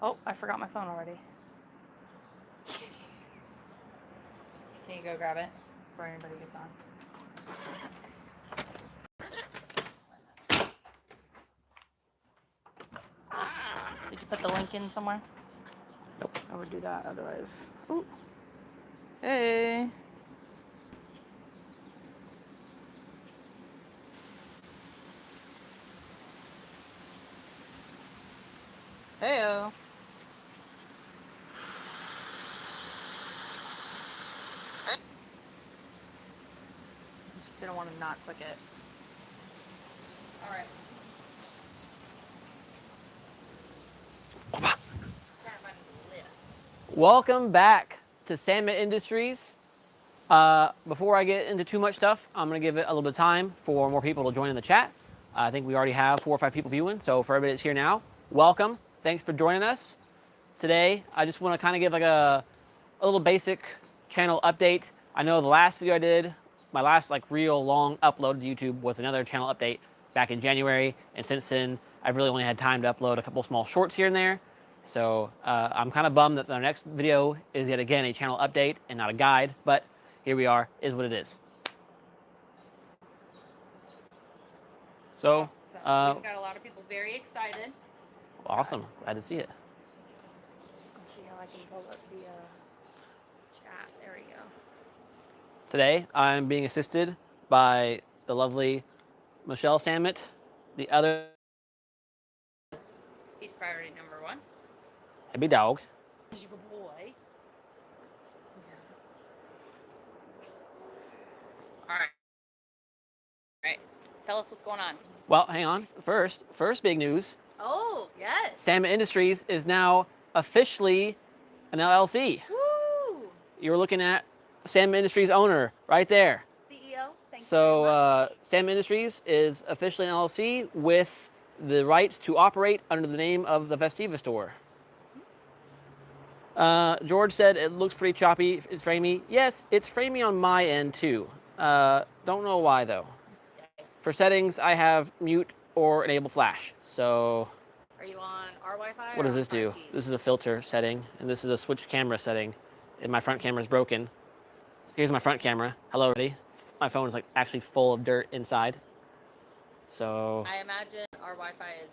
Oh, I forgot my phone already. Can you go grab it before anybody gets on? Did you put the link in somewhere? Nope. I would do that otherwise. Ooh. Hey. Heyo. Just didn't want to not click it. All right. Welcome back to Salmon Industries. Before I get into too much stuff, I'm going to give it a little bit of time for more people to join in the chat. I think we already have 4 or 5 people viewing, so for everybody that's here now, welcome. Thanks for joining us. Today, I just want to kind of give like a little basic channel update. I know the last video I did, my last like real long upload to YouTube was another channel update back in January, and since then, I've really only had time to upload a couple small shorts here and there. So I'm kind of bummed that the next video is yet again a channel update and not a guide, but here we are, is what it is. So we've got a lot of people very excited. Awesome, glad to see it. Let's see how I can pull up the chat. There we go. Today, I'm being assisted by the lovely Michelle Samet, the other He's priority number 1. happy dog. He's your boy. All right. Tell us what's going on. Well, hang on. First big news. Oh, yes. Salmon Industries is now officially an LLC. Woo! You're looking at Salmon Industries owner right there. CEO, thank you So very much. Salmon Industries is officially an LLC with the rights to operate under the name of the Festiva store. George said it looks pretty choppy. It's framey. Yes, it's framey on my end too. Don't know why though. For settings, I have mute or enable flash. So Are you on our Wi-Fi? what does this do? This is a filter setting, and this is a switch camera setting. And my front camera is broken. Here's my front camera. Hello, everybody. My phone is like actually full of dirt inside. So I imagine our Wi-Fi is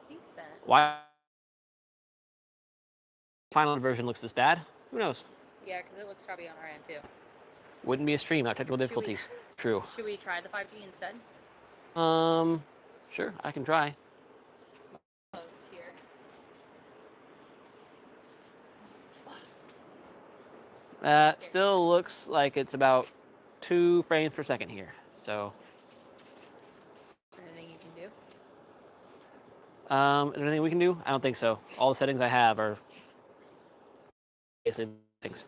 decent. why final version looks this bad? Who knows? Yeah, because it looks choppy on our end too. Wouldn't be a stream without technical difficulties. True. Should we try the 5G instead? Sure, I can try. Here. That still looks like it's about 2 frames per second here. So Anything you can do? is there anything we can do? I don't think so. All the settings I have are basically things.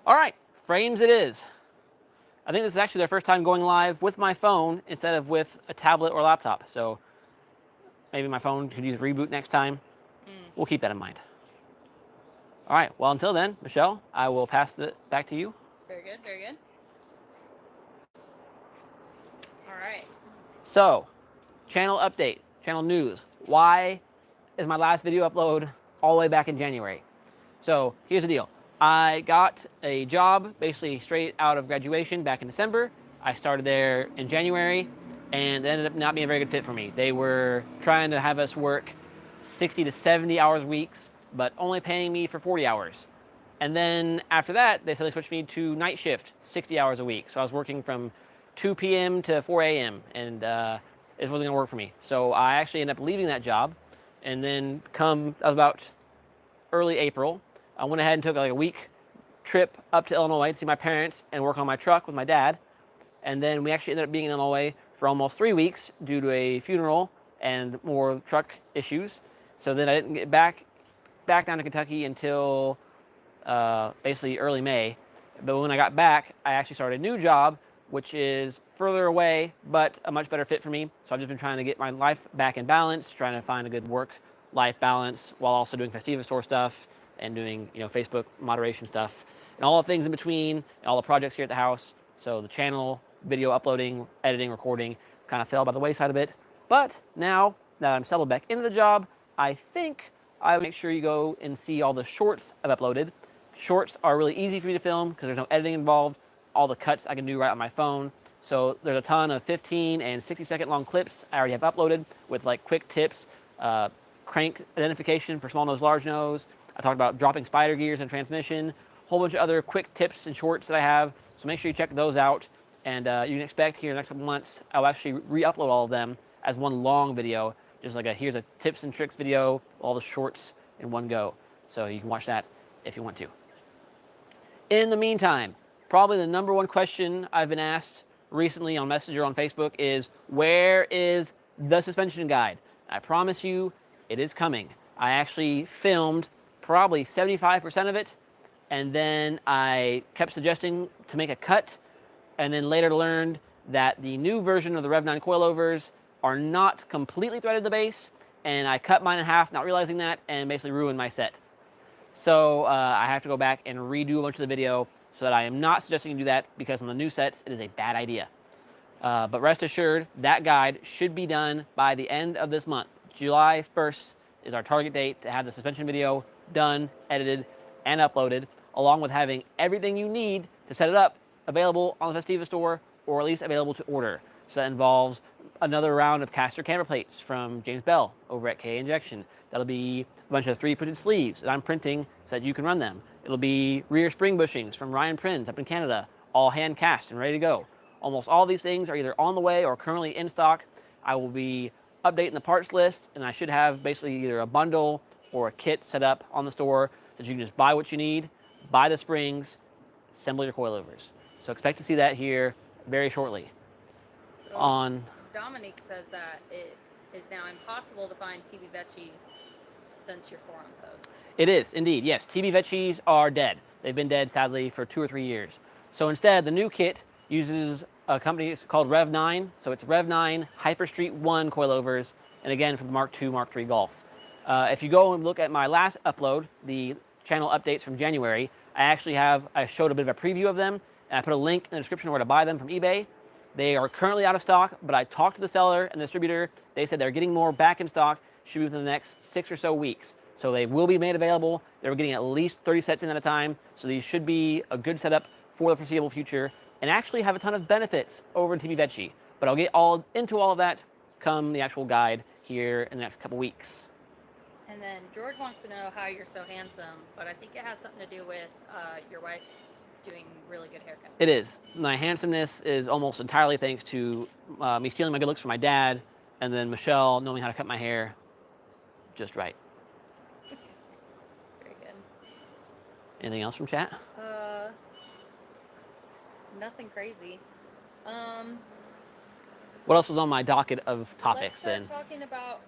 All right, frames it is. I think this is actually their first time going live with my phone instead of with a tablet or laptop. So maybe my phone could use reboot next time. We'll keep that in mind. All right, well, until then, Michelle, I will pass it back to you. Very good, very good. All right. So, channel update, channel news. Why is my last video upload all the way back in January? So, here's the deal. I got a job basically straight out of graduation back in December. I started there in January, and it ended up not being a very good fit for me. They were trying to have us work 60 to 70 hours weeks, but only paying me for 40 hours. And then after that, they said they switched me to night shift, 60 hours a week. So I was working from 2 p.m. to 4 a.m. and it wasn't gonna work for me. So I actually ended up leaving that job, and then that was about early April, I went ahead and took like a week trip up to Illinois to see my parents and work on my truck with my dad. And then we actually ended up being in Illinois for almost 3 weeks due to a funeral and more truck issues. So then I didn't get back down to Kentucky until basically early May. But when I got back, I actually started a new job, which is further away, but a much better fit for me. So I've just been trying to get my life back in balance, trying to find a good work-life balance while also doing Festiva store stuff and doing, Facebook moderation stuff and all the things in between and all the projects here at the house. So the channel, video uploading, editing, recording kind of fell by the wayside a bit. But now that I'm settled back into the job, I think I would make sure you go and see all the shorts I've uploaded. Shorts are really easy for me to film because there's no editing involved. All the cuts I can do right on my phone. So there's a ton of 15 and 60-second long clips I already have uploaded with like quick tips, crank identification for small nose, large nose. I talked about dropping spider gears and transmission, a whole bunch of other quick tips and shorts that I have. So make sure you check those out. And you can expect here in the next couple months, I'll actually re-upload all of them as one long video. Just like here's a tips and tricks video, all the shorts in one go. So you can watch that if you want to. In the meantime, probably the number one question I've been asked recently on Messenger on Facebook is, where is the suspension guide? I promise you, it is coming. I actually filmed probably 75% of it, and then I kept suggesting to make a cut, and then later learned that the new version of the Rev 9 coilovers are not completely threaded to the base, and I cut mine in half, not realizing that, and basically ruined my set. So I have to go back and redo a bunch of the video, so that I am not suggesting you do that, because on the new sets, it is a bad idea. But rest assured, that guide should be done by the end of this month. July 1st is our target date to have the suspension video done, edited, and uploaded, along with having everything you need to set it up available on the Festiva store, or at least available to order. So that involves another round of caster camber plates from James Bell over at K Injection. That'll be a bunch of 3D printed sleeves that I'm printing so that you can run them. It'll be rear spring bushings from Ryan Prinz up in Canada, all hand cast and ready to go. Almost all these things are either on the way or currently in stock. I will be updating the parts list, and I should have basically either a bundle or a kit set up on the store that you can just buy what you need, buy the springs, assemble your coilovers. So expect to see that here very shortly. So Dominique says that it is now impossible to find TB Vecchis since your forum post. It is, indeed, yes. TB Vecchis are dead. They've been dead, sadly, for 2 or 3 years. So instead, the new kit uses a company called Rev 9. So it's Rev 9 Hyper Street 1 coilovers, and again, for the Mark II, Mark III Golf. If you go and look at my last upload, the channel updates from January, I showed a bit of a preview of them, and I put a link in the description where to buy them from eBay. They are currently out of stock, but I talked to the seller and the distributor. They said they're getting more back in stock, should be within the next 6 or so weeks. So they will be made available. They're getting at least 30 sets in at a time, so these should be a good setup for the foreseeable future, and actually have a ton of benefits over in TB Vecchi. But I'll get into all of that come the actual guide here in the next couple weeks. And then George wants to know how you're so handsome, but I think it has something to do with your wife doing really good haircuts. It is. My handsomeness is almost entirely thanks to me stealing my good looks from my dad, and then Michelle knowing how to cut my hair just right. Very good. Anything else from chat? Nothing crazy. What else was on my docket of topics then? Let's start talking about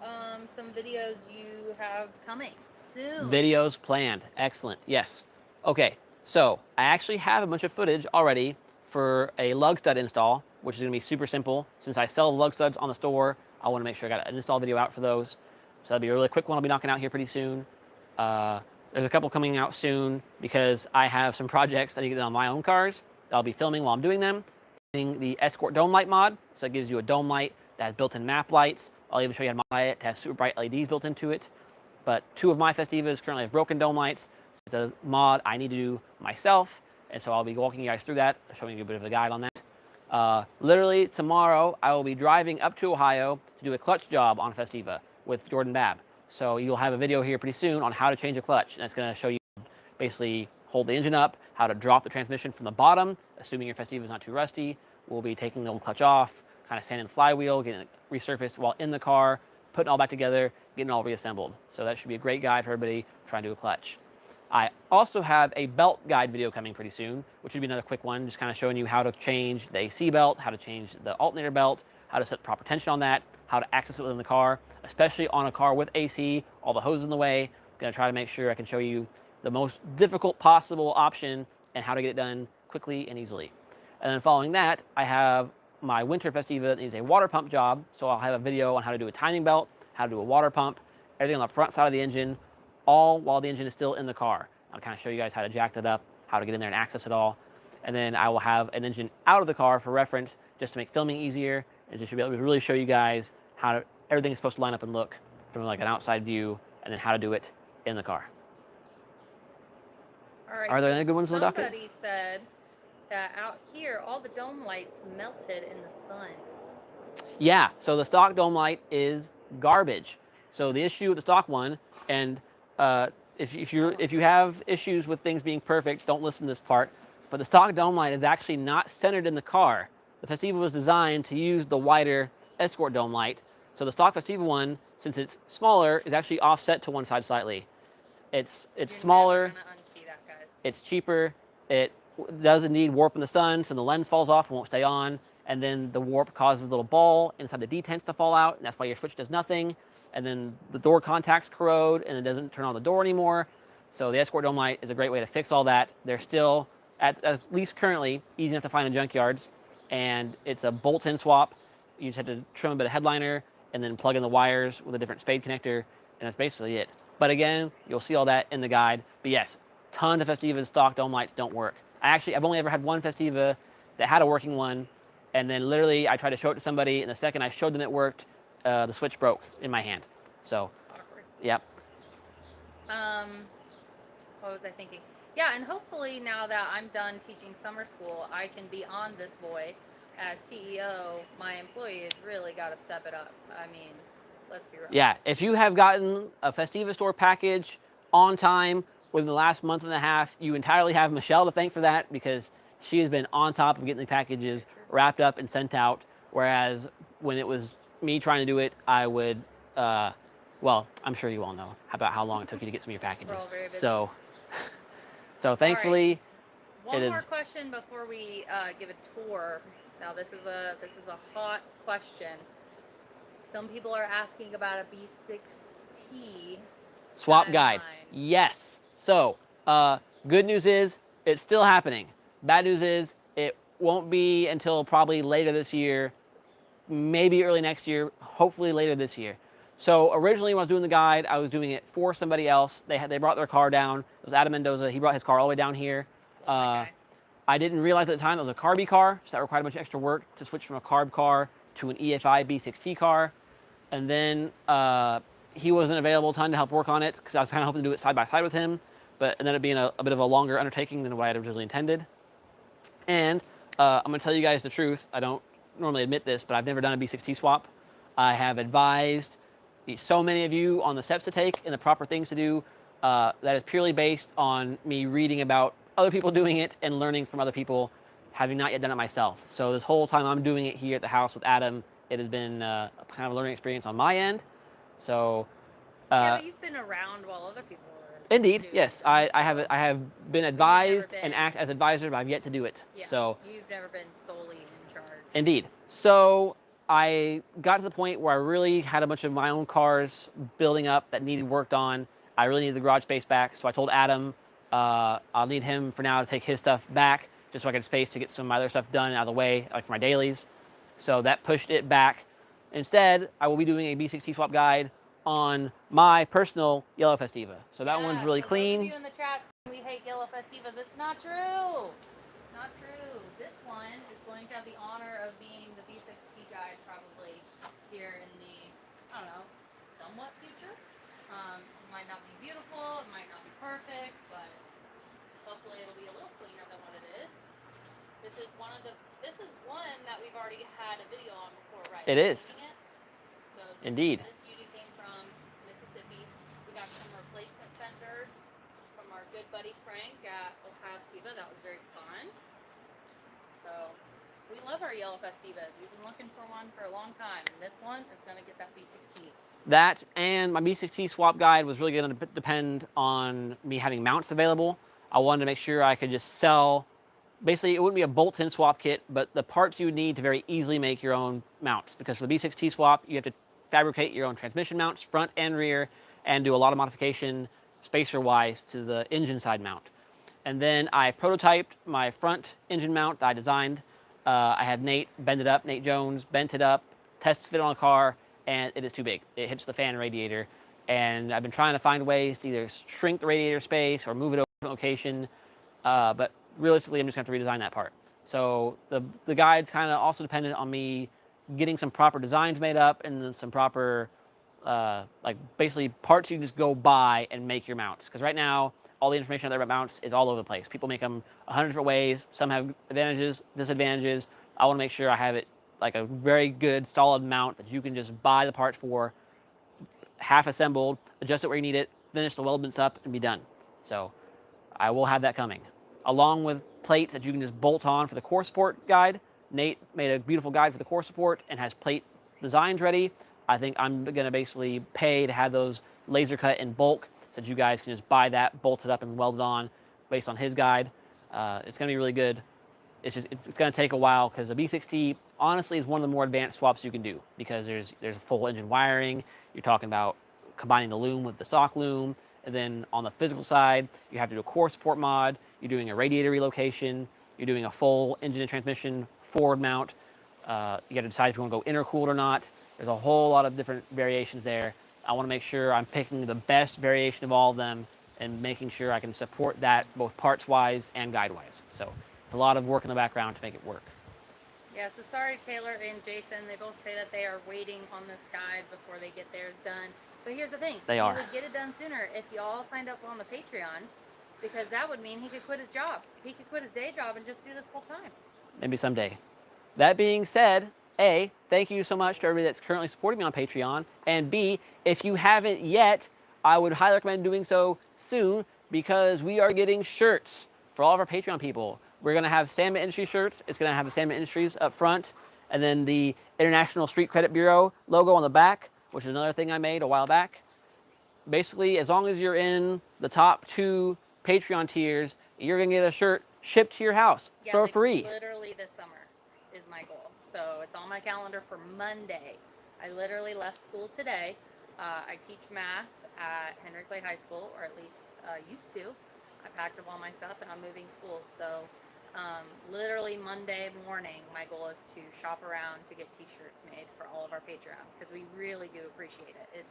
some videos you have coming soon. Videos planned. Excellent. Yes. Okay. So I actually have a bunch of footage already for a lug stud install, which is going to be super simple. Since I sell the lug studs on the store, I want to make sure I got an install video out for those. So that'll be a really quick one I'll be knocking out here pretty soon. There's a couple coming out soon because I have some projects that I need to get on my own cars that I'll be filming while I'm doing them. Using the Escort Dome Light mod, so it gives you a dome light that has built-in map lights. I'll even show you how to modify it to have super bright LEDs built into it. But 2 of my Festivas currently have broken dome lights. It's a mod I need to do myself, and so I'll be walking you guys through that, showing you a bit of a guide on that. Literally tomorrow, I will be driving up to Ohio to do a clutch job on Festiva with Jordan Babb. So you'll have a video here pretty soon on how to change a clutch, and that's going to show you basically hold the engine up, how to drop the transmission from the bottom, assuming your Festiva is not too rusty. We'll be taking the old clutch off, kind of sanding the flywheel, getting it resurfaced while in the car, putting it all back together, getting it all reassembled. So that should be a great guide for everybody trying to do a clutch. I also have a belt guide video coming pretty soon, which would be another quick one, just kind of showing you how to change the AC belt, how to change the alternator belt, how to set proper tension on that, how to access it within the car, especially on a car with AC, all the hoses in the way. I'm going to try to make sure I can show you the most difficult possible option and how to get it done quickly and easily. And then following that, I have my winter Festiva that needs a water pump job, so I'll have a video on how to do a timing belt, how to do a water pump, everything on the front side of the engine, all while the engine is still in the car. I'll kind of show you guys how to jack that up, how to get in there and access it all. And then I will have an engine out of the car for reference, just to make filming easier, and just to be able to really show you guys how everything is supposed to line up and look from like an outside view, and then how to do it in the car. All right. Are there any good ones on the docket? Somebody said that out here, all the dome lights melted in the sun. Yeah, so the stock dome light is garbage. So the issue with the stock one, and if you have issues with things being perfect, don't listen to this part. But the stock dome light is actually not centered in the car. The Festiva was designed to use the wider Escort dome light. So the stock Festiva one, since it's smaller, is actually offset to one side slightly. It's smaller. Never gonna unsee that, guys. It's cheaper. It does indeed warp in the sun, so the lens falls off and won't stay on. And then the warp causes a little ball inside the detents to fall out, and that's why your switch does nothing. And then the door contacts corrode, and it doesn't turn on the door anymore. So the Escort dome light is a great way to fix all that. They're still, at least currently, easy enough to find in junkyards. And it's a bolt-in swap. You just have to trim a bit of headliner and then plug in the wires with a different spade connector, and that's basically it. But again, you'll see all that in the guide. But yes, tons of Festiva's stock dome lights don't work. I've only ever had one Festiva that had a working one, and then literally I tried to show it to somebody, and the second I showed them it worked, the switch broke in my hand. So, Awkward. Yep. What was I thinking? Yeah, and hopefully now that I'm done teaching summer school, I can be on this boy as CEO. My employees really got to step it up. I mean, let's be real. Yeah, if you have gotten a Festiva store package on time within the last month and a half, you entirely have Michelle to thank for that, because she has been on top of getting the packages wrapped up and sent out. Whereas when it was me trying to do it, I would, well, I'm sure you all know about how long it took you to get some of your packages. We're all very busy. So thankfully, One more question before we give a tour. Now this is a hot question. Some people are asking about a B6T swap guide. Yes. So good news is it's still happening. Bad news is it won't be until probably later this year, maybe early next year, hopefully later this year. So originally when I was doing the guide, I was doing it for somebody else. They brought their car down. It was Adam Mendoza. He brought his car all the way down here. I didn't realize at the time it was a carby car, so that required a bunch of extra work to switch from a carb car to an EFI B6T car. And then he wasn't available a ton to help work on it, because I was kind of hoping to do it side by side with him, but it ended up being a bit of a longer undertaking than what I had originally intended. And I'm going to tell you guys the truth. I don't normally admit this, but I've never done a B6T swap. I have advised so many of you on the steps to take and the proper things to do. That is purely based on me reading about other people doing it and learning from other people, having not yet done it myself. So this whole time I'm doing it here at the house with Adam, it has been a kind of a learning experience on my end. So yeah, but you've been around while other people were. Indeed, yes. I have been advised and act as advisor, but I've yet to do it. Yeah, so you've never been solely in charge. Indeed. So I got to the point where I really had a bunch of my own cars building up that needed worked on. I really needed the garage space back, so I told Adam I'll need him for now to take his stuff back, just so I get space to get some of my other stuff done out of the way, like for my dailies. So that pushed it back. Instead, I will be doing a B6T swap guide on my personal yellow Festiva. So that one's really clean. Those of you in the chat, we hate yellow Festivas. It's not true. Not true. This one is going to have the honor of being the B6T guide probably here in the, I don't know, somewhat future. It might not be beautiful, it might not be perfect, but hopefully it'll be a little cleaner than what it is. This is one that we've already had a video on before, right? It is. So Indeed. This beauty came from Mississippi. We got some replacement fenders from our good buddy Frank at Ohio Siva. That was very fun. So we love our yellow Festivas. We've been looking for one for a long time, and this one is going to get that B6T. That and my B6T swap guide was really going to depend on me having mounts available. I wanted to make sure I could just sell. Basically, it wouldn't be a bolt-in swap kit, but the parts you would need to very easily make your own mounts. Because for the B6T swap, you have to fabricate your own transmission mounts, front and rear, and do a lot of modification spacer-wise to the engine side mount. And then I prototyped my front engine mount that I designed. I had Nate bend it up, Nate Jones bent it up, tests fit on a car, and it is too big. It hits the fan radiator. And I've been trying to find ways to either shrink the radiator space or move it over to a different location. But realistically, I'm just going to have to redesign that part. So the guide's kind of also dependent on me getting some proper designs made up and then some proper like basically parts you can just go buy and make your mounts. Because right now, all the information out there about mounts is all over the place. People make them 100 different ways. Some have advantages, disadvantages. I want to make sure I have it like a very good, solid mount that you can just buy the parts for, half assembled, adjust it where you need it, finish the weldments up, and be done. So I will have that coming, along with plates that you can just bolt on for the core support guide. Nate made a beautiful guide for the core support and has plate designs ready. I think I'm going to basically pay to have those laser cut in bulk so that you guys can just buy that, bolt it up, and weld it on based on his guide. It's going to be really good. It's going to take a while because the B6T honestly is one of the more advanced swaps you can do because there's full engine wiring. You're talking about combining the loom with the stock loom. And then on the physical side, you have to do a core support mod. You're doing a radiator relocation. You're doing a full engine and transmission forward mount. You got to decide if you want to go intercooled or not. There's a whole lot of different variations there. I want to make sure I'm picking the best variation of all of them and making sure I can support that both parts-wise and guide-wise. So it's a lot of work in the background to make it work. Yeah, so sorry, Taylor and Jason. They both say that they are waiting on this guide before they get theirs done. But here's the thing. They he are. would get it done sooner if you all signed up on the Patreon, because that would mean he could quit his job. He could quit his day job and just do this full time. Maybe someday. That being said, A, thank you so much to everybody that's currently supporting me on Patreon. And B, if you haven't yet, I would highly recommend doing so soon because we are getting shirts for all of our Patreon people. We're going to have Salmon Industries shirts. It's going to have the Salmon Industries up front and then the International Street Credit Bureau logo on the back, which is another thing I made a while back. Basically, as long as you're in the top 2 Patreon tiers, you're going to get a shirt shipped to your house for free. Literally this summer is my goal. So it's on my calendar for Monday. I literally left school today. I teach math at Henry Clay High School, or at least used to. I packed up all my stuff and I'm moving schools. So literally Monday morning, my goal is to shop around to get t-shirts made for all of our Patreons because we really do appreciate it.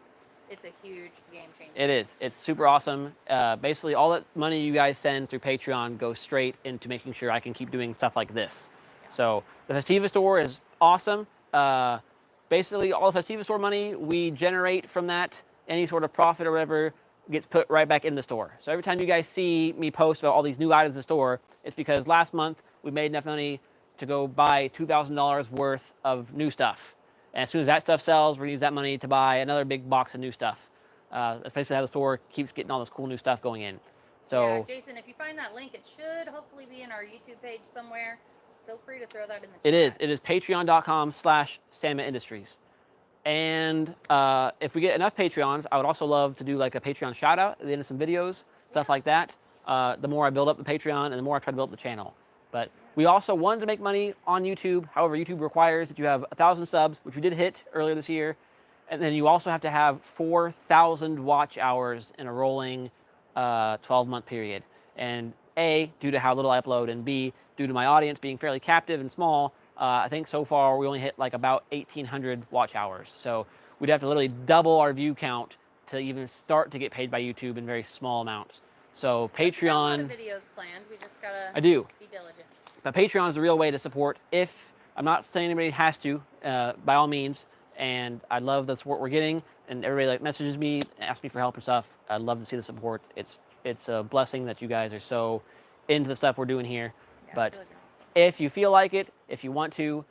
It's a huge game changer. It is. It's super awesome. Basically, all that money you guys send through Patreon goes straight into making sure I can keep doing stuff like this. Yeah. So the Festiva store is awesome. Basically, all the Festiva store money we generate from that, any sort of profit or whatever, gets put right back in the store. So every time you guys see me post about all these new items in the store, it's because last month we made enough money to go buy $2,000 worth of new stuff. And as soon as that stuff sells, we're going to use that money to buy another big box of new stuff. That's basically how the store keeps getting all this cool new stuff going in. So, yeah, Jason, if you find that link, it should hopefully be in our YouTube page somewhere. Feel free to throw that in the chat. It is. It is patreon.com/Salmon Industries. And if we get enough Patreons, I would also love to do like a Patreon shout out at the end of some videos, stuff like that. The more I build up the Patreon and the more I try to build up the channel. But we also wanted to make money on YouTube. However, YouTube requires that you have 1,000 subs, which we did hit earlier this year. And then you also have to have 4,000 watch hours in a rolling 12-month period. And A, due to how little I upload, and B, due to my audience being fairly captive and small, I think so far we only hit like about 1,800 watch hours. So we'd have to literally double our view count to even start to get paid by YouTube in very small amounts. So Patreon. You have a lot of videos planned. We just gotta I do. Be diligent. But Patreon is the real way to support. If I'm not saying anybody has to, by all means. And I love the support we're getting. And everybody that messages me, asks me for help and stuff. I love to see the support. It's a blessing that you guys are so into the stuff we're doing here. Yeah, but really awesome. if you feel like it, if you want to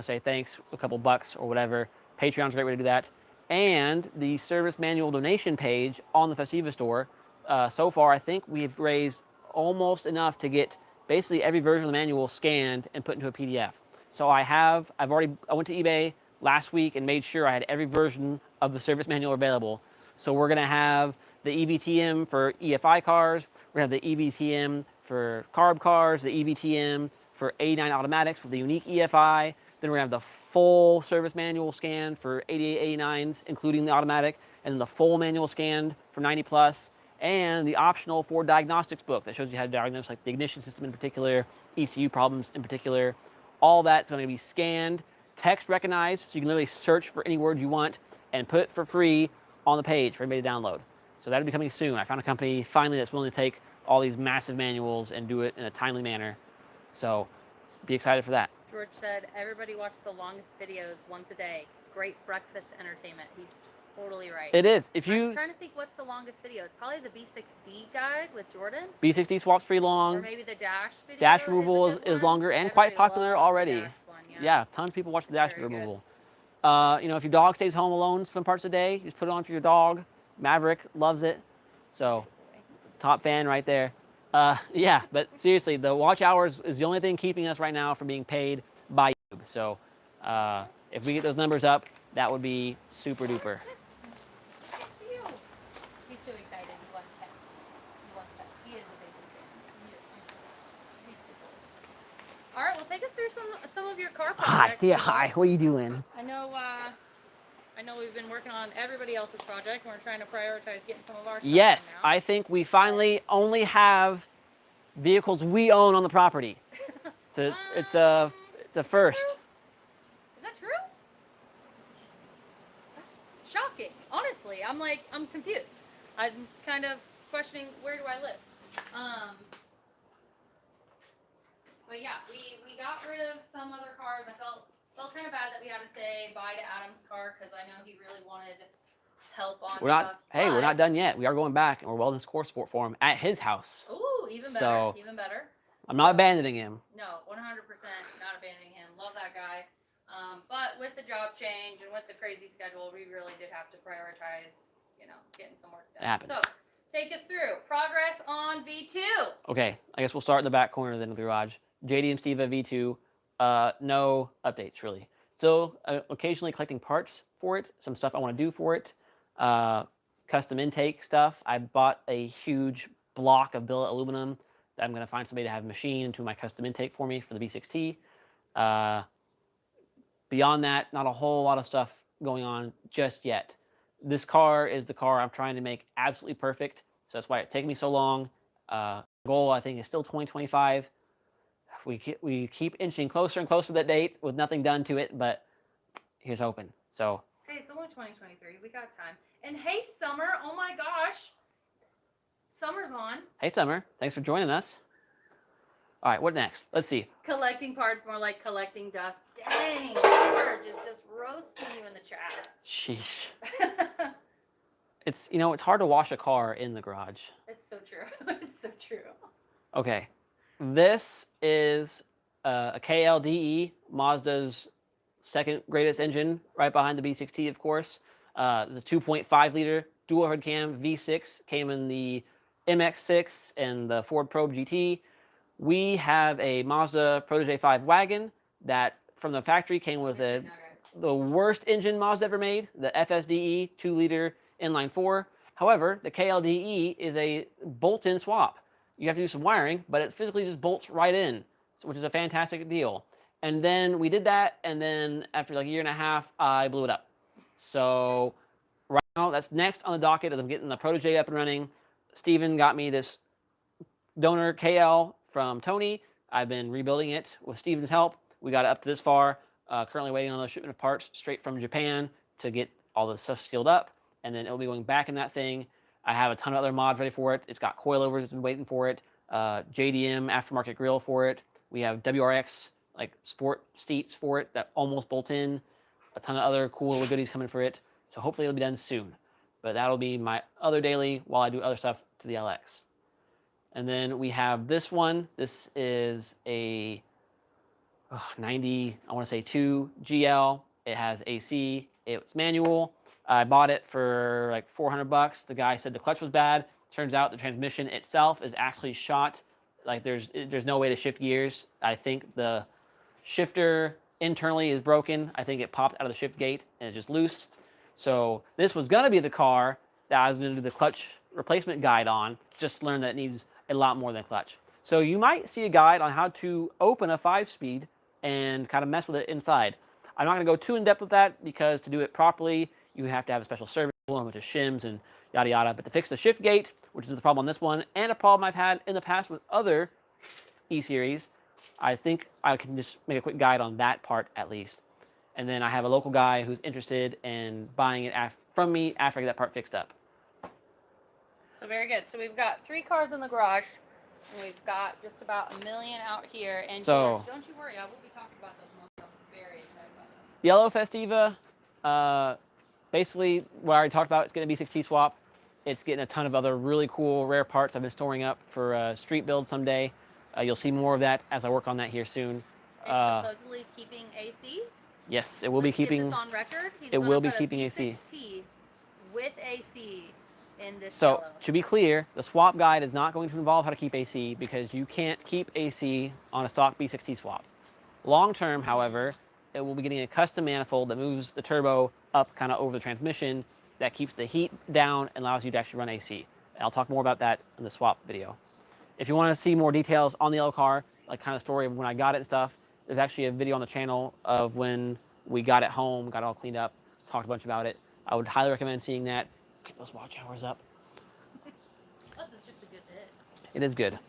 say thanks, a couple bucks or whatever, Patreon's a great way to do that. And the service manual donation page on the Festiva store. So far, I think we've raised almost enough to get basically every version of the manual scanned and put into a PDF. So I went to eBay last week and made sure I had every version of the service manual available. So we're gonna have the EVTM for EFI cars, we're gonna have the EVTM for carb cars, the EVTM for 89 automatics with the unique EFI, then we're gonna have the full service manual scan for 88, 89s, including the automatic, and then the full manual scan for 90 plus, and the optional Ford diagnostics book that shows you how to diagnose like the ignition system in particular, ECU problems in particular. All that's going to be scanned, text recognized, so you can literally search for any word you want and put it for free on the page for everybody to download. So that'll be coming soon. I found a company finally that's willing to take all these massive manuals and do it in a timely manner. So be excited for that. George said, everybody watch the longest videos once a day. Great breakfast entertainment. He's totally right. It is. I'm trying to think what's the longest video. It's probably the B6D guide with Jordan. B6D swap's pretty long. Or maybe the Dash video. Dash removal is longer and quite popular already. The Dash one, yeah, tons of people watch the Dash removal. You know, if your dog stays home alone some parts of the day, you just put it on for your dog. Maverick loves it. So, top fan right there. Yeah, but seriously, the watch hours is the only thing keeping us right now from being paid by YouTube. So, if we get those numbers up, that would be super duper. He's too excited. He wants pets. He wants pets. He is the biggest fan. All right, well, take us through some of your car projects. Hi. What are you doing? I know we've been working on everybody else's project, and we're trying to prioritize getting some of our stuff Yes, now. I think we finally only have vehicles we own on the property. It's the first. Is that true? That's shocking. Honestly, I'm confused. I'm kind of questioning, where do I live? But yeah, we got rid of some other cars. I felt kind of bad that we had to say bye to Adam's car because I know he really wanted help on stuff. Hey, we're not done yet. We are going back and we're welding this core support for him at his house. Ooh, even better. So, even better. I'm not abandoning him. No, 100% not abandoning him. Love that guy. But with the job change and with the crazy schedule, we really did have to prioritize, you know, getting some work done. It happens. So, take us through progress on V2. Okay, I guess we'll start in the back corner then of the garage. JD and Steve at V2. No updates really. Still occasionally collecting parts for it. Some stuff I want to do for it. Custom intake stuff. I bought a huge block of billet aluminum that I'm going to find somebody to have machine into my custom intake for me for the B6T. Beyond that, not a whole lot of stuff going on just yet. This car is the car I'm trying to make absolutely perfect. So that's why it's taken me so long. Goal, I think, is still 2025. We keep inching closer and closer to that date with nothing done to it, but here's hoping. So. Hey, it's only 2023. We got time. And hey, Summer. Oh my gosh. Summer's on. Hey, Summer. Thanks for joining us. All right, what next? Let's see. Collecting parts, more like collecting dust. Dang, George is just roasting you in the chat. Sheesh. It's hard to wash a car in the garage. It's so true. It's so true. Okay. This is a KLDE, Mazda's second greatest engine, right behind the B6T, of course. It's a 2.5 liter dual hood cam V6, came in the MX-6 and the Ford Probe GT. We have a Mazda Protege 5 wagon that from the factory came with the worst engine Mazda ever made, the FSDE 2 liter inline 4. However, the KLDE is a bolt-in swap. You have to do some wiring, but it physically just bolts right in, which is a fantastic deal. And then we did that, and then after like a year and a half, I blew it up. So right now, that's next on the docket as I'm getting the Protege up and running. Steven got me this donor KL from Tony. I've been rebuilding it with Steven's help. We got it up to this far. Currently waiting on the shipment of parts straight from Japan to get all the stuff sealed up, and then it'll be going back in that thing. I have a ton of other mods ready for it. It's got coilovers that's been waiting for it. JDM aftermarket grill for it. We have WRX like sport seats for it that almost bolt in. A ton of other cool little goodies coming for it. So hopefully it'll be done soon. But that'll be my other daily while I do other stuff to the LX. And then we have this one. This is a 90, I want to say 2 GL. It has AC. It's manual. I bought it for like $400. The guy said the clutch was bad. Turns out the transmission itself is actually shot. Like there's no way to shift gears. I think the shifter internally is broken. I think it popped out of the shift gate and it's just loose. So this was gonna be the car that I was gonna do the clutch replacement guide on. Just learned that it needs a lot more than clutch. So you might see a guide on how to open a 5-speed and kind of mess with it inside. I'm not gonna go too in depth with that because to do it properly, you have to have a special service, a bunch of shims and yada yada. But to fix the shift gate, which is the problem on this one, and a problem I've had in the past with other E-Series, I think I can just make a quick guide on that part at least. And then I have a local guy who's interested in buying it from me after I get that part fixed up. So very good. So we've got 3 cars in the garage, and we've got just about $1 million out here. And so, George, don't you worry, I will be talking about those ones. I'm very excited about them. Yellow Festiva, basically what I already talked about. It's getting a B6T swap. It's getting a ton of other really cool rare parts I've been storing up for a street build someday. You'll see more of that as I work on that here soon. It's supposedly keeping AC. Yes, it will be keeping. Get this on record. It will be keeping AC. AC. With AC in this So yellow. to be clear, the swap guide is not going to involve how to keep AC because you can't keep AC on a stock B6T swap. Long term, however, it will be getting a custom manifold that moves the turbo up kind of over the transmission that keeps the heat down and allows you to actually run AC. And I'll talk more about that in the swap video. If you want to see more details on the yellow car, like kind of story of when I got it and stuff, there's actually a video on the channel of when we got it home, got it all cleaned up, talked a bunch about it. I would highly recommend seeing that. Get those watch hours up. Plus, it's just a good hit. It is good.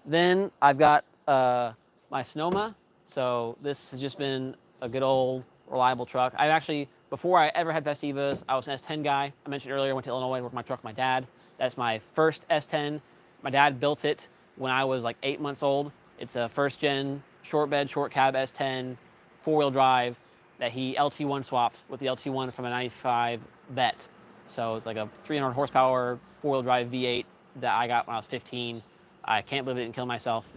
Then I've got my Sonoma. So this has just been a good old reliable truck. I actually, before I ever had Festivas, I was an S10 guy. I mentioned earlier I went to Illinois and worked my truck with my dad. That's my first S10. My dad built it when I was like 8 months old. It's a first gen short bed, short cab S10, 4-wheel drive that he LT1 swapped with the LT1 from a 95 Vet. So it's like a 300 horsepower 4-wheel drive V8 that I got when I was 15. I can't believe it didn't kill myself.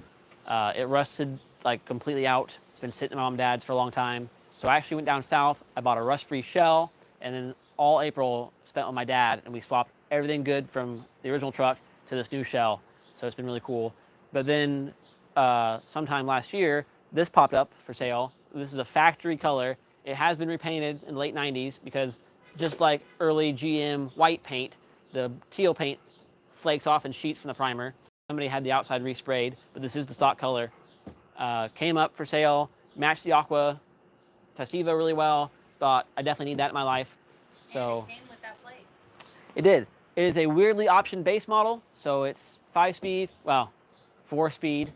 It rusted like completely out. It's been sitting in my mom and dad's for a long time. So I actually went down south. I bought a rust-free shell, and then all April spent with my dad, and we swapped everything good from the original truck to this new shell. So it's been really cool. But then sometime last year, this popped up for sale. This is a factory color. It has been repainted in the late 90s because just like early GM white paint, the teal paint flakes off in sheets from the primer. Somebody had the outside resprayed, but this is the stock color. Came up for sale, matched the Aqua Festiva really well. Thought I definitely need that in my life. So and it came with that plate. It did. It is a weirdly option base model, so it's 5-speed, well, 4-speed.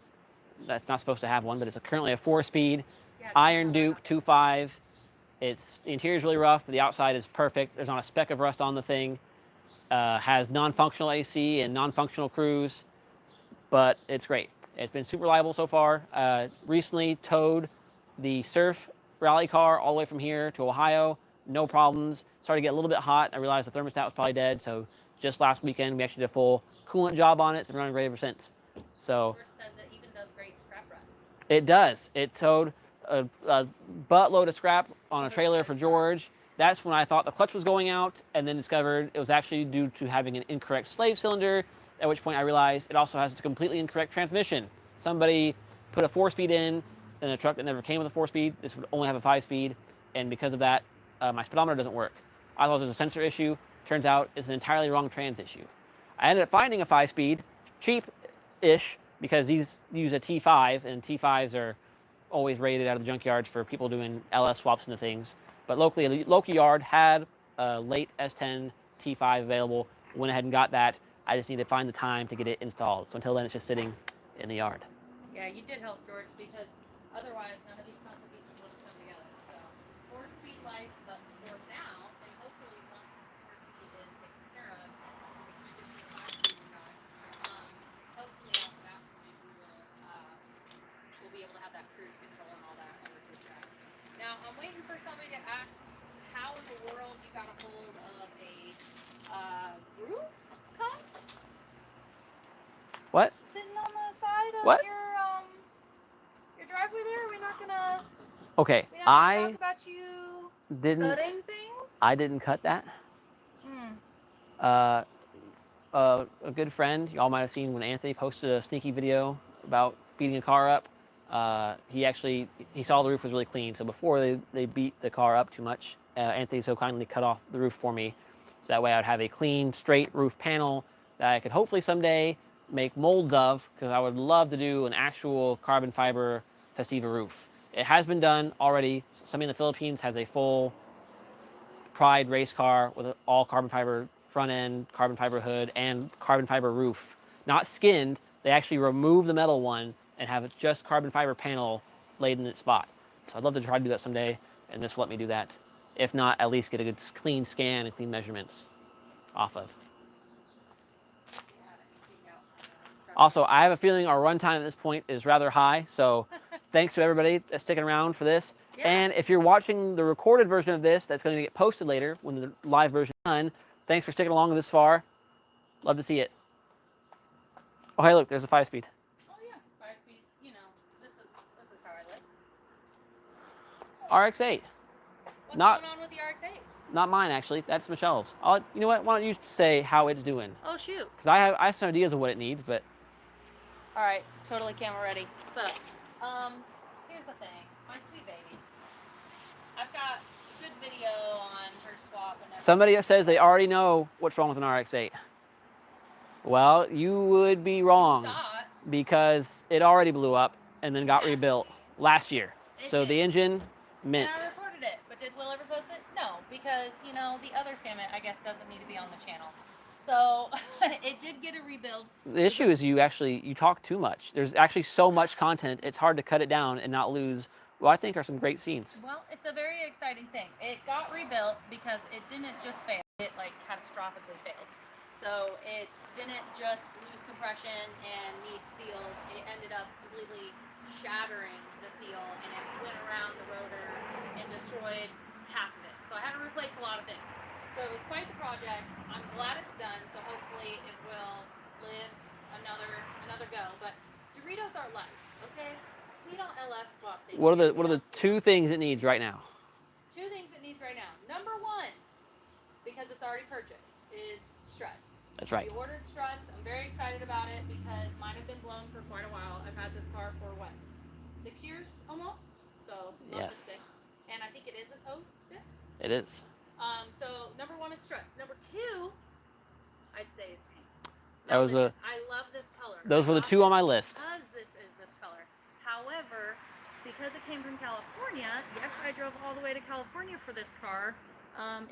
That's not supposed to have one, but it's currently a 4-speed. Yeah, Iron Duke 2.5. The interior is really rough, but the outside is perfect. There's not a speck of rust on the thing. Has non-functional AC and non-functional cruise, but it's great. It's been super reliable so far. Recently towed the Surf rally car all the way from here to Ohio. No problems. Started to get a little bit hot. I realized the thermostat was probably dead, so just last weekend we actually did a full coolant job on it. It's been running great ever since. So George says it even does great scrap runs. it does. It towed a buttload of scrap on a trailer for George. That's when I thought the clutch was going out, and then discovered it was actually due to having an incorrect slave cylinder, at which point I realized it also has a completely incorrect transmission. Somebody put a 4-speed in a truck that never came with a 4-speed. This would only have a 5-speed, and because of that, my speedometer doesn't work. I thought it was a sensor issue. Turns out it's an entirely wrong trans issue. I ended up finding a 5-speed, cheap-ish, because these use a T5, and T5s are always rated out of the junkyards for people doing LS swaps into things. But locally, a local yard had a late S10 T5 available. Went ahead and got that. I just need to find the time to get it installed. So until then, it's just sitting in the yard. Yeah, you did help George because otherwise none of these tons of pieces would have come together. So 4-speed life, but for now, and hopefully once the 4-speed is taken care of, we switch it to the 5-speed guy. Hopefully after that point we'll be able to have that cruise control and all that other good stuff. Now I'm waiting for somebody to ask how in the world you got a hold of a roof cut What? sitting on the side of What? your driveway there. We're not gonna. Okay, We're not gonna talk about you didn't. cutting things. I didn't cut that. Hmm. A good friend, y'all might have seen when Anthony posted a sneaky video about beating a car up. He saw the roof was really clean. So before they beat the car up too much, Anthony so kindly cut off the roof for me. So that way I'd have a clean, straight roof panel that I could hopefully someday make molds of, because I would love to do an actual carbon fiber Festiva roof. It has been done already. Somebody in the Philippines has a full Pride race car with all carbon fiber front end, carbon fiber hood, and carbon fiber roof. Not skinned, they actually remove the metal one and have just carbon fiber panel laid in its spot. So I'd love to try to do that someday, and this will let me do that. If not, at least get a good clean scan and clean measurements off of. Also, I have a feeling our runtime at this point is rather high, so thanks to everybody that's sticking around for this. Yeah. And if you're watching the recorded version of this, that's going to get posted later when the live version is done. Thanks for sticking along this far. Love to see it. Oh, hey, look, there's a 5-speed. Oh yeah, 5 speeds. You know, this is how I live. RX-8. What's Not going on with the RX-8? not mine actually. That's Michelle's. You know what? Why don't you say how it's doing? Oh shoot. Because I have some ideas of what it needs, but. All right, totally camera ready. So, here's the thing, my sweet baby. I've got good video on her swap and everything. Somebody says they already know what's wrong with an RX-8. Well, you would be wrong because it already blew up and then got rebuilt last year. So the engine, mint. And I reported it, but did Will ever post it? No, because, you know, the other salmon, I guess, doesn't need to be on the channel. So it did get a rebuild. The issue is you talk too much. There's actually so much content, it's hard to cut it down and not lose what I think are some great scenes. Well, it's a very exciting thing. It got rebuilt because it didn't just fail, it like catastrophically failed. So it didn't just lose compression and need seals, it ended up completely shattering the seal and it went around the rotor and destroyed half of it. So I had to replace a lot of things. So it was quite the project. I'm glad it's done, so hopefully it will live another go. But Doritos are life, okay? We don't LS swap things. What are the 2 things it needs right now? 2 things it needs right now. Number 1, because it's already purchased, is struts. That's right. We ordered struts. I'm very excited about it because mine have been blown for quite a while. I've had this car for what, 6 years almost? So not yes. Just 6. And I think it is an 06. It is. So number 1 is struts. Number 2, I'd say is paint. That was I love this color. Those were the 2 on my list. Because this is this color. However, because it came from California, yes, I drove all the way to California for this car.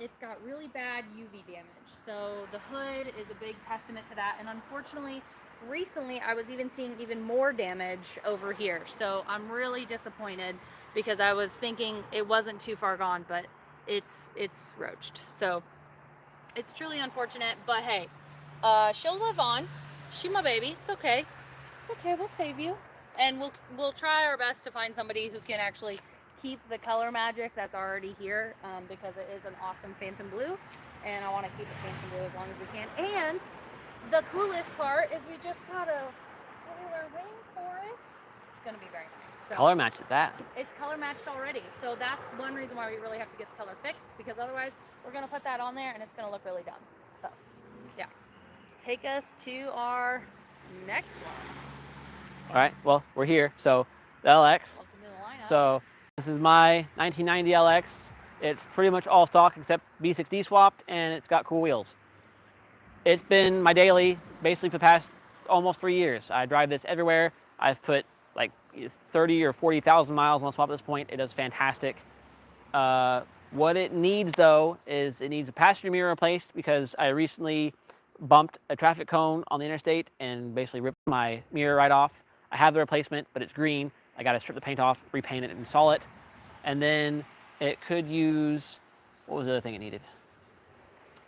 It's got really bad UV damage. So the hood is a big testament to that. And unfortunately, recently I was even seeing even more damage over here. So I'm really disappointed because I was thinking it wasn't too far gone, but it's roached. So it's truly unfortunate, but hey, she'll live on. She my baby. It's okay. It's okay. We'll save you, and we'll try our best to find somebody who can actually keep the color magic that's already here, because it is an awesome Phantom Blue, and I want to keep it Phantom Blue as long as we can. And the coolest part is we just got a spoiler wing for it. It's gonna be very nice. So color matched at that. it's color matched already, so that's one reason why we really have to get the color fixed, because otherwise we're gonna put that on there and it's gonna look really dumb. So yeah, take us to our next one. All right, well, we're here. So the LX. Welcome to the lineup. So this is my 1990 LX. It's pretty much all stock except B6D swapped, and it's got cool wheels. It's been my daily basically for the past almost 3 years. I drive this everywhere. I've put like 30 or 40,000 miles on the swap at this point. It does fantastic. What it needs though is it needs a passenger mirror replaced because I recently bumped a traffic cone on the interstate and basically ripped my mirror right off. I have the replacement, but it's green. I got to strip the paint off, repaint it, and install it. And then it could use, what was the other thing it needed?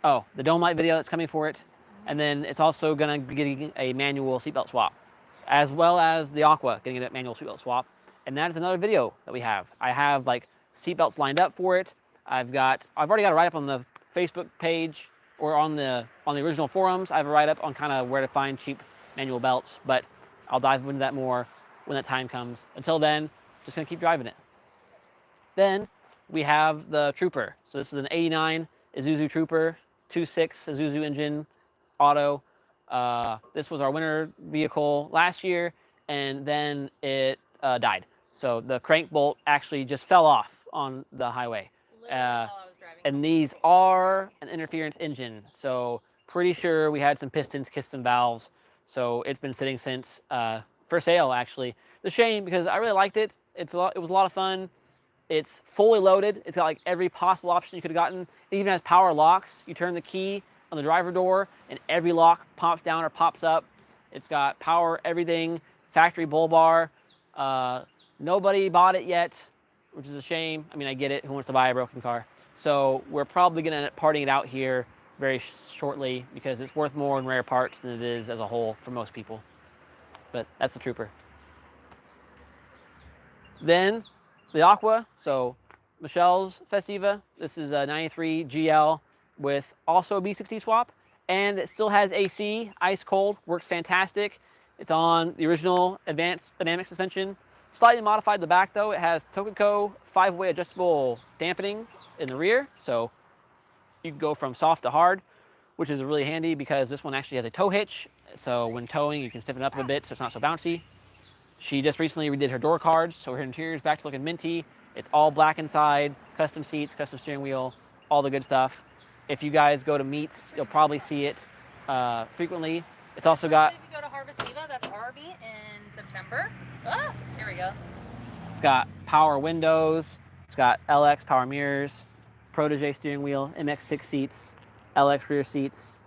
Oh, the dome light video that's coming for it. And then it's also gonna be getting a manual seatbelt swap, as well as the Aqua getting a manual seatbelt swap. And that is another video that we have. I have like seatbelts lined up for it. I've already got a write-up on the Facebook page or on the original forums. I have a write-up on kind of where to find cheap manual belts, but I'll dive into that more when that time comes. Until then, just gonna keep driving it. Then we have the Trooper. So this is an 89 Isuzu Trooper, 2.6 Isuzu engine, auto. This was our winter vehicle last year, and then it died. So the crank bolt actually just fell off on the highway. Literally while I was driving. And these are an interference engine. So pretty sure we had some pistons, kissed some valves. So it's been sitting since for sale, actually. The shame because I really liked it. It was a lot of fun. It's fully loaded. It's got like every possible option you could have gotten. It even has power locks. You turn the key on the driver door and every lock pops down or pops up. It's got power, everything, factory bull bar. Nobody bought it yet, which is a shame. I mean, I get it. Who wants to buy a broken car? So we're probably going to end up parting it out here very shortly because it's worth more in rare parts than it is as a whole for most people. But that's the Trooper. Then the Aqua, so Michelle's Festiva. This is a 93 GL with also a B60 swap, and it still has AC, ice cold, works fantastic. It's on the original advanced dynamic suspension. Slightly modified the back though. It has Tokaco 5-way adjustable dampening in the rear, so you can go from soft to hard, which is really handy because this one actually has a tow hitch. So when towing, you can stiffen it up a bit so it's not so bouncy. She just recently redid her door cards, so her interior is back to looking minty. It's all black inside, custom seats, custom steering wheel, all the good stuff. If you guys go to meets, you'll probably see it frequently. It's also got... If you go to Harvestiva, that's our meet in September. Ah, here we go. It's got power windows, it's got LX power mirrors, Protege steering wheel, MX6 seats, LX rear seats,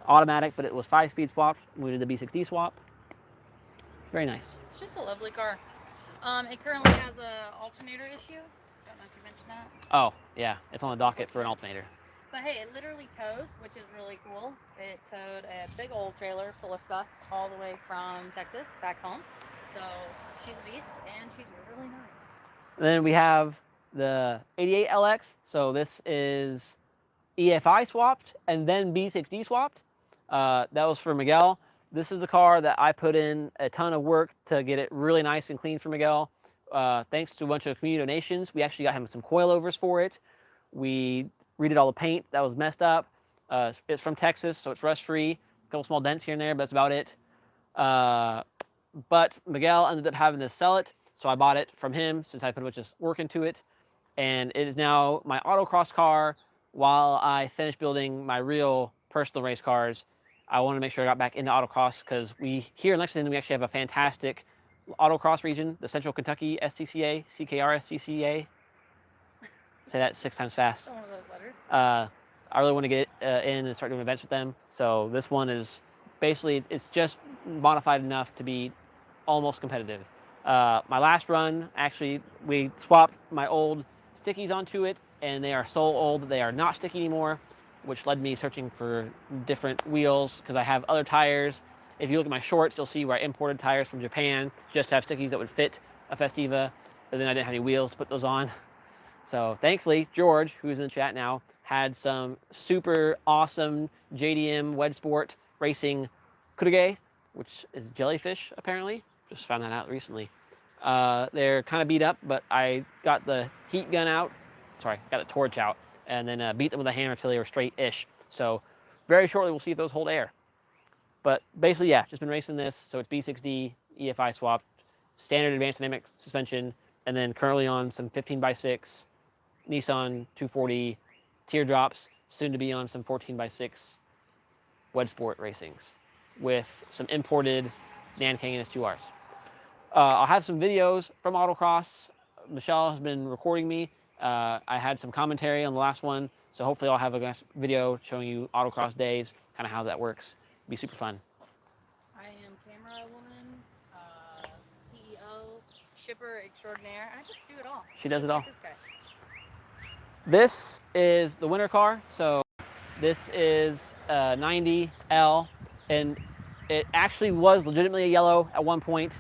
automatic, but it was 5-speed swapped. We did the B6D swap. It's very nice. It's just a lovely car. It currently has a alternator issue. Don't know if you mentioned that. Oh, yeah, it's on the docket for an alternator. But hey, it literally tows, which is really cool. It towed a big old trailer full of stuff all the way from Texas back home. So she's a beast and she's really nice. And then we have the 88 LX. So this is EFI swapped and then B6D swapped. That was for Miguel. This is the car that I put in a ton of work to get it really nice and clean for Miguel. Thanks to a bunch of community donations, we actually got him some coilovers for it. We redid all the paint that was messed up. It's from Texas, so it's rust-free. A couple small dents here and there, but that's about it. But Miguel ended up having to sell it, so I bought it from him since I put a bunch of work into it. And it is now my autocross car while I finish building my real personal race cars. I want to make sure I got back into autocross because here in Lexington, we actually have a fantastic autocross region, the Central Kentucky SCCA, CKR SCCA. Say that 6 times fast. One of those letters. I really want to get in and start doing events with them. So this one is basically, it's just modified enough to be almost competitive. My last run, actually, we swapped my old stickies onto it, and they are so old that they are not sticky anymore, which led me searching for different wheels because I have other tires. If you look at my shorts, you'll see where I imported tires from Japan just to have stickies that would fit a Festiva, but then I didn't have any wheels to put those on. So thankfully, George, who's in the chat now, had some super awesome JDM Wedge Sport Racing Kurige, which is jellyfish, apparently. Just found that out recently. They're kind of beat up, but I got the heat gun out. Sorry, got the torch out, and then beat them with a hammer until they were straight-ish. So very shortly, we'll see if those hold air. But basically, yeah, just been racing this. So it's B6D, EFI swapped, standard advanced dynamic suspension, and then currently on some 15x6 Nissan 240 teardrops, soon to be on some 14x6 Wedge Sport racings with some imported Nankang S2Rs. I'll have some videos from Autocross. Michelle has been recording me. I had some commentary on the last one, so hopefully I'll have a nice video showing you Autocross days, kind of how that works. It'll be super fun. I am camera woman, CEO, shipper extraordinaire. I just do it all. She does it all. Like this guy. This is the winter car. So this is a 90L, and it actually was legitimately a yellow at one point,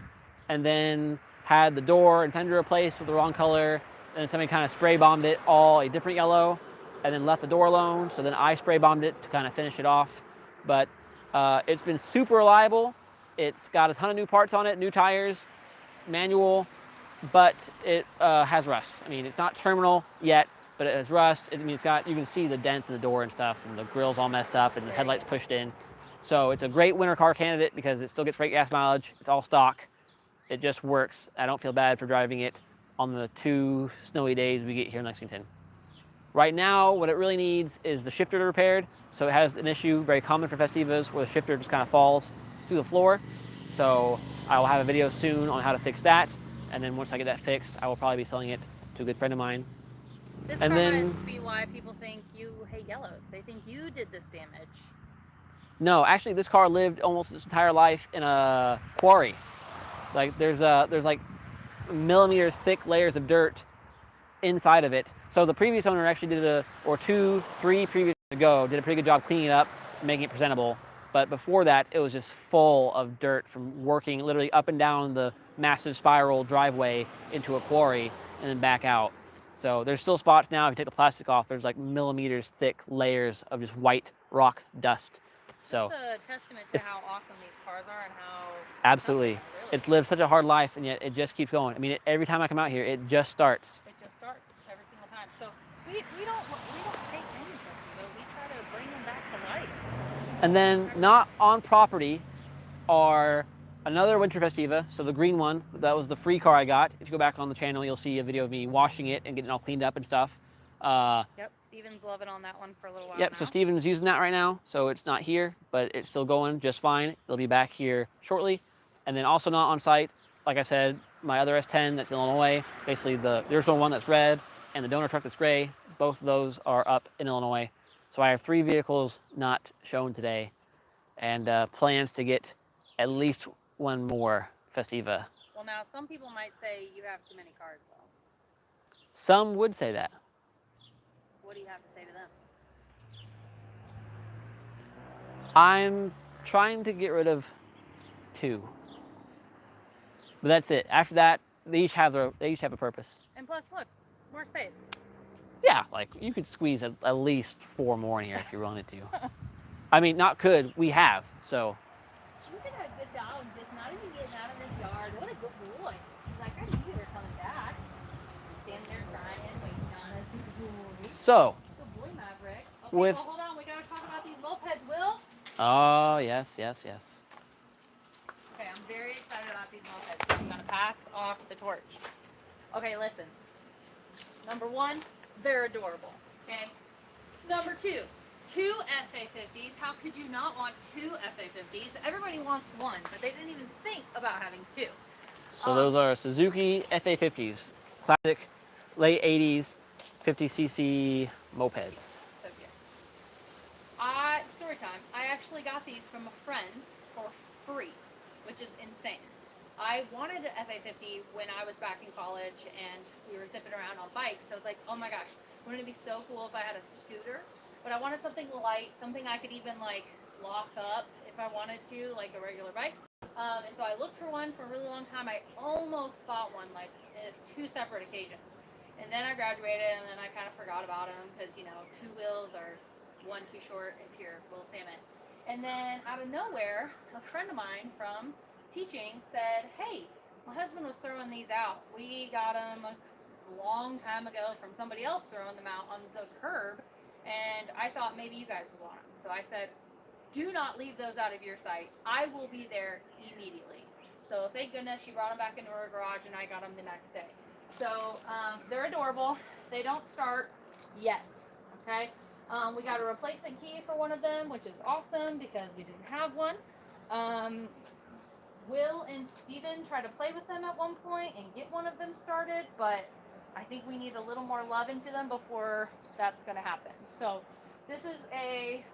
and then had the door and fender replaced with the wrong color, and then somebody kind of spray bombed it all a different yellow, and then left the door alone. So then I spray bombed it to kind of finish it off. But it's been super reliable. It's got a ton of new parts on it, new tires, manual, but it has rust. I mean, it's not terminal yet, but it has rust. I mean, it's got, you can see the dent in the door and stuff, and the grill's all messed up, and the headlights pushed in. So it's a great winter car candidate because it still gets great gas mileage. It's all stock. It just works. I don't feel bad for driving it on the 2 snowy days we get here in Lexington. Right now, what it really needs is the shifter repaired. So it has an issue very common for Festivas where the shifter just kind of falls through the floor. So I will have a video soon on how to fix that. And then once I get that fixed, I will probably be selling it to a good friend of mine. This car must be why people think you hate yellows. They think you did this damage. No, actually this car lived almost its entire life in a quarry. Like there's like millimeter thick layers of dirt inside of it. So the previous owner actually did 2, 3 previous ago, did a pretty good job cleaning it up, making it presentable. But before that, it was just full of dirt from working literally up and down the massive spiral driveway into a quarry and then back out. So there's still spots now. If you take the plastic off, there's like millimeters thick layers of just white rock dust. So Just a testament to it's how awesome these cars are and how absolutely, tough they are, really. it's lived such a hard life, and yet it just keeps going. I mean, every time I come out here, it just starts. It just starts every single time. So we don't hate any Festiva. We try to bring them back to life. And then not on property are another winter Festiva. So the green one, that was the free car I got. If you go back on the channel, you'll see a video of me washing it and getting it all cleaned up and stuff. Yep, Steven's loving on that one for a little while Yep, now. so Steven's using that right now. So it's not here, but it's still going just fine. It'll be back here shortly. And then also not on site, like I said, my other S10 that's in Illinois, basically the original one that's red and the donor truck that's gray, both of those are up in Illinois. So I have 3 vehicles not shown today, and plans to get at least one more Festiva. Well, now some people might say you have too many cars, though. Some would say that. What do you have to say to them? I'm trying to get rid of 2, but that's it. After that, they each have a purpose. And plus, look, more space. Yeah, like you could squeeze at least 4 more in here if you wanted to. I mean, not could, we have, so. Look at that good dog just not even getting out of his yard. What a good boy. He's like, I knew you were coming back. He's standing there crying, waiting on us. Good boy. So. Good boy, Maverick. Okay, With. well, hold on. We got to talk about these mopeds, Will. Oh, yes, yes, yes. Okay, I'm very excited about these mopeds. So I'm going to pass off the torch. Okay, listen. Number 1, they're adorable. Okay. Number 2. 2 FA50s. How could you not want 2 FA50s? Everybody wants 1, but they didn't even think about having 2. So those are Suzuki FA50s, classic late 80s 50cc mopeds. So cute. Story time. I actually got these from a friend for free, which is insane. I wanted an FA50 when I was back in college and we were zipping around on bikes. I was like, oh my gosh, wouldn't it be so cool if I had a scooter? But I wanted something light, something I could even like lock up if I wanted to, like a regular bike. And so I looked for one for a really long time. I almost bought one, like at 2 separate occasions. And then I graduated, and then I kind of forgot about them because, you know, 2 wheels are 1 too short if you're Will Salmon. And then out of nowhere, a friend of mine from teaching said, hey, my husband was throwing these out. We got them a long time ago from somebody else throwing them out on the curb, and I thought maybe you guys would want them. So I said, do not leave those out of your sight. I will be there immediately. So thank goodness she brought them back into her garage, and I got them the next day. So they're adorable. They don't start yet, okay? We got a replacement key for one of them, which is awesome because we didn't have one. Will and Steven tried to play with them at one point and get one of them started, but I think we need a little more love into them before that's going to happen. So this is a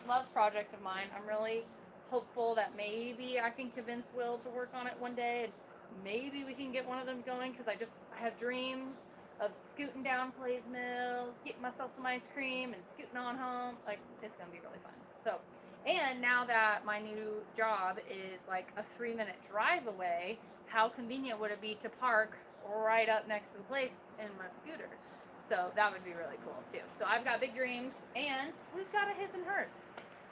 love project of mine. I'm really hopeful that maybe I can convince Will to work on it one day, and maybe we can get one of them going, because I have dreams of scooting down Plays Mill, getting myself some ice cream, and scooting on home. Like, it's going to be really fun. So, and now that my new job is like a 3-minute drive away, how convenient would it be to park right up next to the place in my scooter? So that would be really cool too. So I've got big dreams, and we've got a his and hers.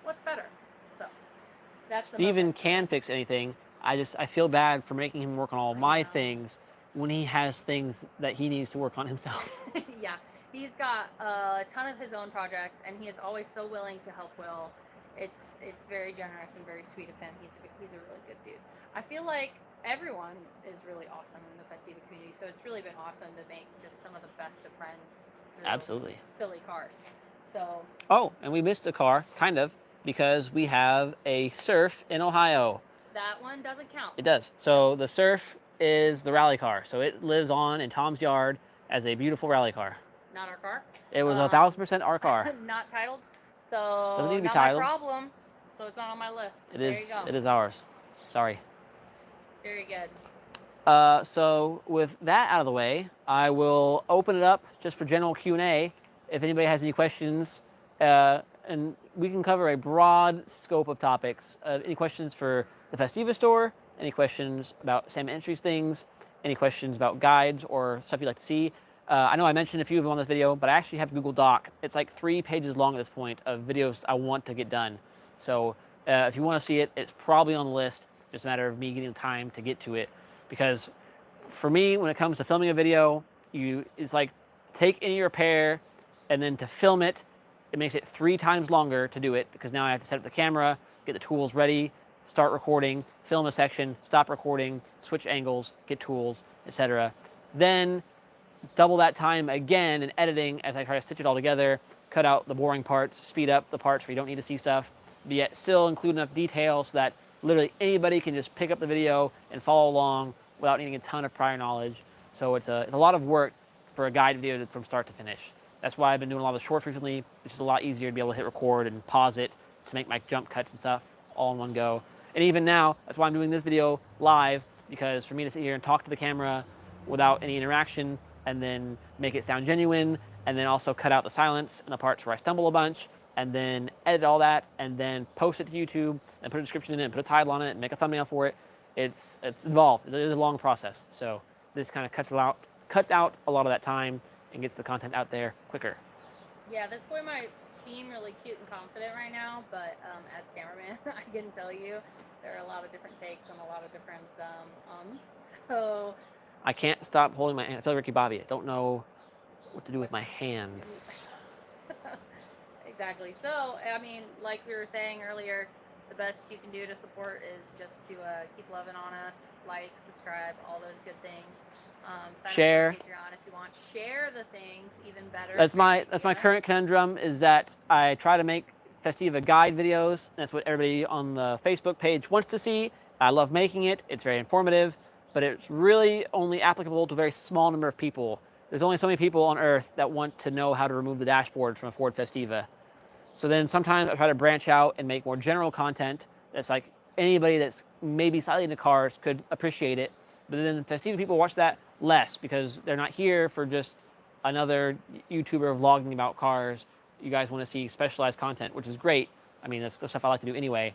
What's better? So that's Steven can fix anything. I feel bad for making him work on all my things when he has things that he needs to work on himself. Yeah, he's got a ton of his own projects, and he is always so willing to help Will. It's very generous and very sweet of him. He's a really good dude. I feel like everyone is really awesome in the Festiva community, so it's really been awesome to make just some of the best of friends through Absolutely. silly cars. So. Oh, and we missed a car, kind of, because we have a Surf in Ohio. That one doesn't count. It does. So the Surf is the rally car. So it lives on in Tom's yard as a beautiful rally car. Not our car. It was 1,000% our car. Not titled. So doesn't need to be not titled. my problem. So it's not on my list. There you go. It is ours. Sorry. Very good. So with that out of the way, I will open it up just for general Q&A. If anybody has any questions, and we can cover a broad scope of topics. Any questions for the Festiva store? Any questions about Sam Entries things? Any questions about guides or stuff you'd like to see? I know I mentioned a few of them on this video, but I actually have a Google Doc. It's like 3 pages long at this point of videos I want to get done. So if you want to see it, it's probably on the list. Just a matter of me getting time to get to it. Because for me, when it comes to filming a video, it's like take any repair, and then to film it, it makes it 3 times longer to do it, because now I have to set up the camera, get the tools ready, start recording, film a section, stop recording, switch angles, get tools, etc. Then double that time again in editing as I try to stitch it all together, cut out the boring parts, speed up the parts where you don't need to see stuff, but yet still include enough detail so that literally anybody can just pick up the video and follow along without needing a ton of prior knowledge. So it's a lot of work for a guide video from start to finish. That's why I've been doing a lot of shorts recently. It's just a lot easier to be able to hit record and pause it to make my jump cuts and stuff all in one go. And even now, that's why I'm doing this video live, because for me to sit here and talk to the camera without any interaction and then make it sound genuine, and then also cut out the silence and the parts where I stumble a bunch, and then edit all that, and then post it to YouTube, and put a description in it, and put a title on it, and make a thumbnail for it. It's involved. It is a long process. So this kind of cuts out a lot of that time and gets the content out there quicker. Yeah, this boy might seem really cute and confident right now, but as cameraman, I can tell you there are a lot of different takes and a lot of different ums. So I can't stop holding my hand. I feel like Ricky Bobby. I don't know what to do with my hands. Exactly. So, I mean, like we were saying earlier, the best you can do to support is just to keep loving on us, like, subscribe, all those good things. Sign Share. up for Patreon if you want. Share the things, even better. That's my current conundrum, is that I try to make Festiva guide videos. That's what everybody on the Facebook page wants to see. I love making it. It's very informative, but it's really only applicable to a very small number of people. There's only so many people on Earth that want to know how to remove the dashboard from a Ford Festiva. So then sometimes I try to branch out and make more general content that's like anybody that's maybe slightly into cars could appreciate it. But then Festiva people watch that less because they're not here for just another YouTuber vlogging about cars. You guys want to see specialized content, which is great. I mean, that's the stuff I like to do anyway.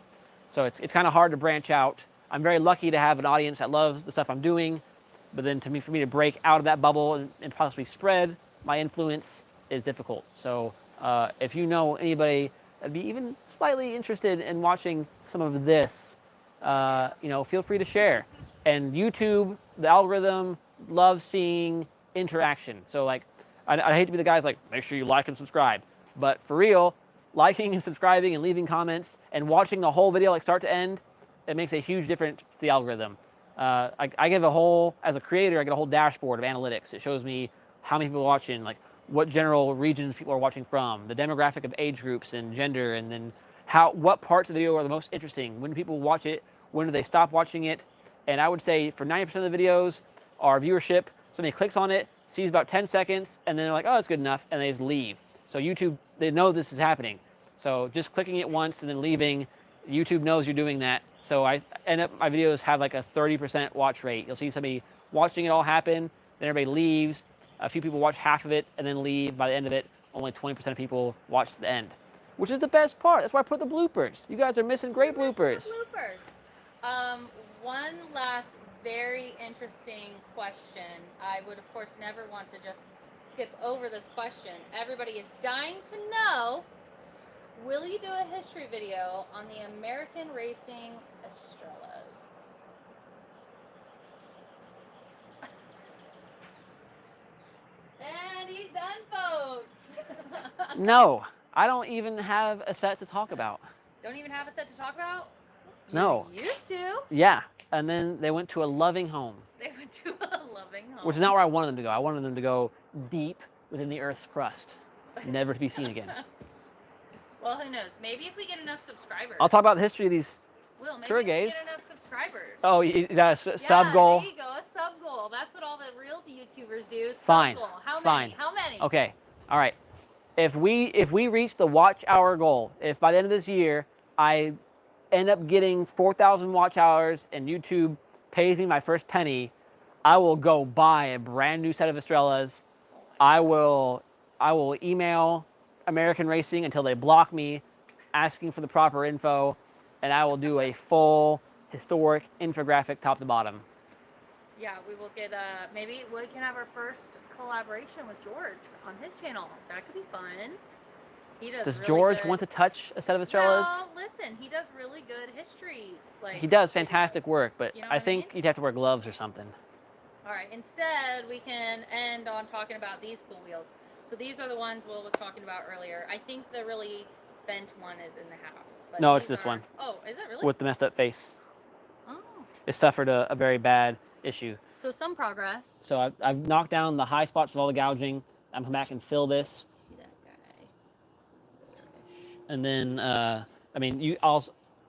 So it's kind of hard to branch out. I'm very lucky to have an audience that loves the stuff I'm doing. But then for me to break out of that bubble and possibly spread my influence is difficult. So if you know anybody that'd be even slightly interested in watching some of this, feel free to share. And YouTube, the algorithm loves seeing interaction. So like, I hate to be the guys like, make sure you like and subscribe. But for real, liking and subscribing and leaving comments and watching the whole video like start to end, it makes a huge difference to the algorithm. I give as a creator, I get a whole dashboard of analytics. It shows me how many people are watching, like what general regions people are watching from, the demographic of age groups and gender, and then what parts of the video are the most interesting. When do people watch it? When do they stop watching it? And I would say for 90% of the videos, our viewership, somebody clicks on it, sees about 10 seconds, and then they're like, oh, it's good enough, and they just leave. So YouTube, they know this is happening. So just clicking it once and then leaving, YouTube knows you're doing that. So my videos have like a 30% watch rate. You'll see somebody watching it all happen, then everybody leaves. A few people watch half of it and then leave. By the end of it, only 20% of people watch to the end, which is the best part. That's why I put the bloopers. You guys are missing great bloopers. One last very interesting question. I would, of course, never want to just skip over this question. Everybody is dying to know, will you do a history video on the American Racing Estrellas? And he's done, folks. No, I don't even have a set to talk about. Don't even have a set to talk about? No. You used to. Yeah, and then they went to a loving home. They went to a loving home. Which is not where I wanted them to go. I wanted them to go deep within the Earth's crust, never to be seen again. Well, who knows? Maybe if we get enough subscribers. I'll talk about the history of these Will, maybe tour if we gays. get enough subscribers. Oh, is that a sub goal? There you go, a sub goal. That's what all the real YouTubers do. Sub Fine. goal. How Fine. many? How many? Okay. All right. If we reach the watch hour goal, if by the end of this year I end up getting 4,000 watch hours and YouTube pays me my first penny, I will go buy a brand new set of Estrellas. I will email American Racing until they block me. asking for the proper info, and I will do a full historic infographic top to bottom. Yeah, we will get, maybe we can have our first collaboration with George on his channel. That could be fun. He does really George good. want to touch a set of Estrellas? Well, listen, he does really good history. Like, He does fantastic work, but You know I what I think mean? you'd have to wear gloves or something. All right, instead we can end on talking about these cool wheels. So these are the ones Will was talking about earlier. I think the really bent one is in the house. But No, it's these this are... one. Oh, is it really? With the messed up face. Oh. It suffered a very bad issue. So some progress. So I've knocked down the high spots of all the gouging. I'm going to come back and fill this. See that guy? And then, I mean, I'll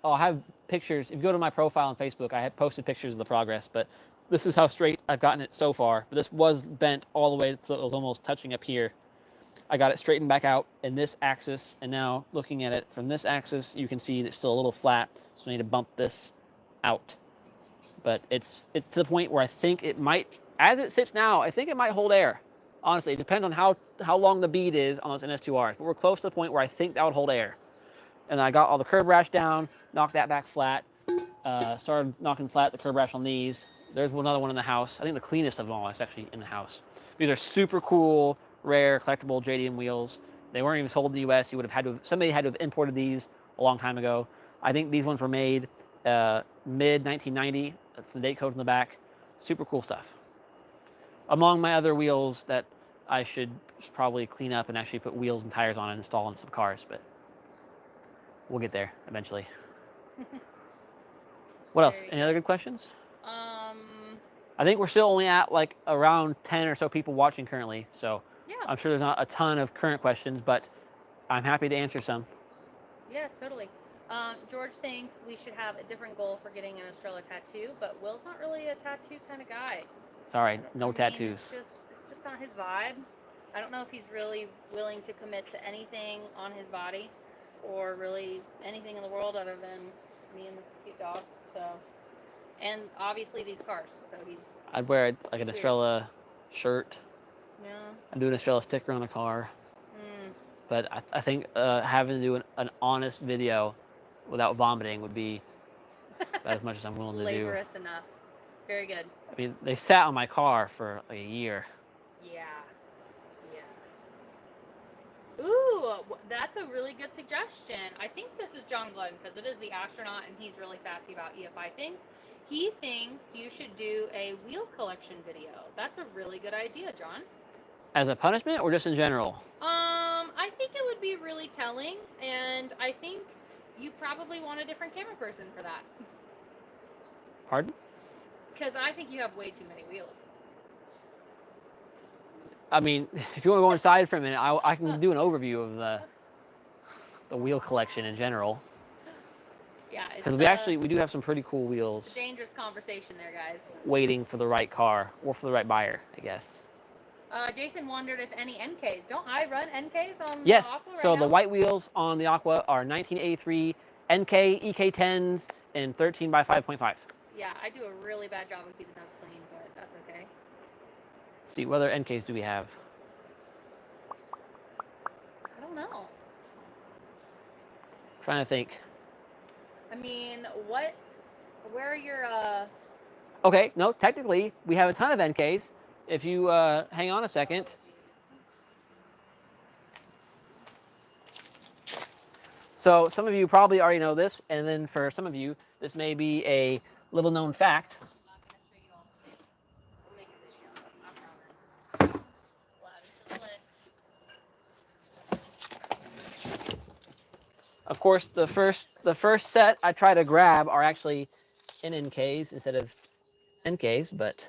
have pictures. If you go to my profile on Facebook, I have posted pictures of the progress, but this is how straight I've gotten it so far. But this was bent all the way, so it was almost touching up here. I got it straightened back out in this axis, and now looking at it from this axis, you can see it's still a little flat, so I need to bump this out. But it's to the point where I think it might, as it sits now, I think it might hold air. Honestly, it depends on how long the bead is on those NS2Rs, but we're close to the point where I think that would hold air. And I got all the curb rash down, knocked that back flat, started knocking flat the curb rash on these. There's another one in the house. I think the cleanest of them all is actually in the house. These are super cool, rare, collectible JDM wheels. They weren't even sold in the US. You would have had to, somebody had to have imported these a long time ago. I think these ones were made mid 1990. That's the date code in the back. Super cool stuff. Among my other wheels that I should probably clean up and actually put wheels and tires on and install in some cars, but we'll get there eventually. What else? Any other good questions? I think we're still only at like around 10 or so people watching currently, so Yeah. I'm sure there's not a ton of current questions, but I'm happy to answer some. Yeah, totally. George thinks we should have a different goal for getting an Estrella tattoo, but Will's not really a tattoo kind of guy. Sorry, no I mean, tattoos. It's just not his vibe. I don't know if he's really willing to commit to anything on his body or really anything in the world other than me and this cute dog. So, and obviously these cars. So he's... I'd wear like an weird. Estrella shirt. Yeah. I'd do an Estrella sticker on a car. But I think having to do an honest video without vomiting would be as much as I'm willing to do. Laborious enough. Very good. I mean, they sat on my car for like a year. Yeah. Yeah. Ooh, that's a really good suggestion. I think this is John Glenn because it is the astronaut and he's really sassy about EFI things. He thinks you should do a wheel collection video. That's a really good idea, John. As a punishment or just in general? I think it would be really telling, and I think you probably want a different camera person for that. Pardon? Because I think you have way too many wheels. I mean, if you want to go inside for a minute, I can do an overview of the wheel collection in general. Yeah, because we do have some pretty cool wheels. It's a dangerous conversation there, guys. Waiting for the right car or for the right buyer, I guess. Jason wondered if any NKs. Don't I run NKs on yes, the Aqua right so now? the white wheels on the Aqua are 1983 NK EK10s and 13 by 5.5. Yeah, I do a really bad job of keeping those clean, but that's okay. Let's see, what other NKs do we have? I don't know. I'm trying to think. I mean, where are your, Okay, no, technically, we have a ton of NKs. If you hang on a second. So some of you probably already know this, and then for some of you, this may be a little known fact. Of course, the first set I try to grab are actually in NKs instead of NKs, but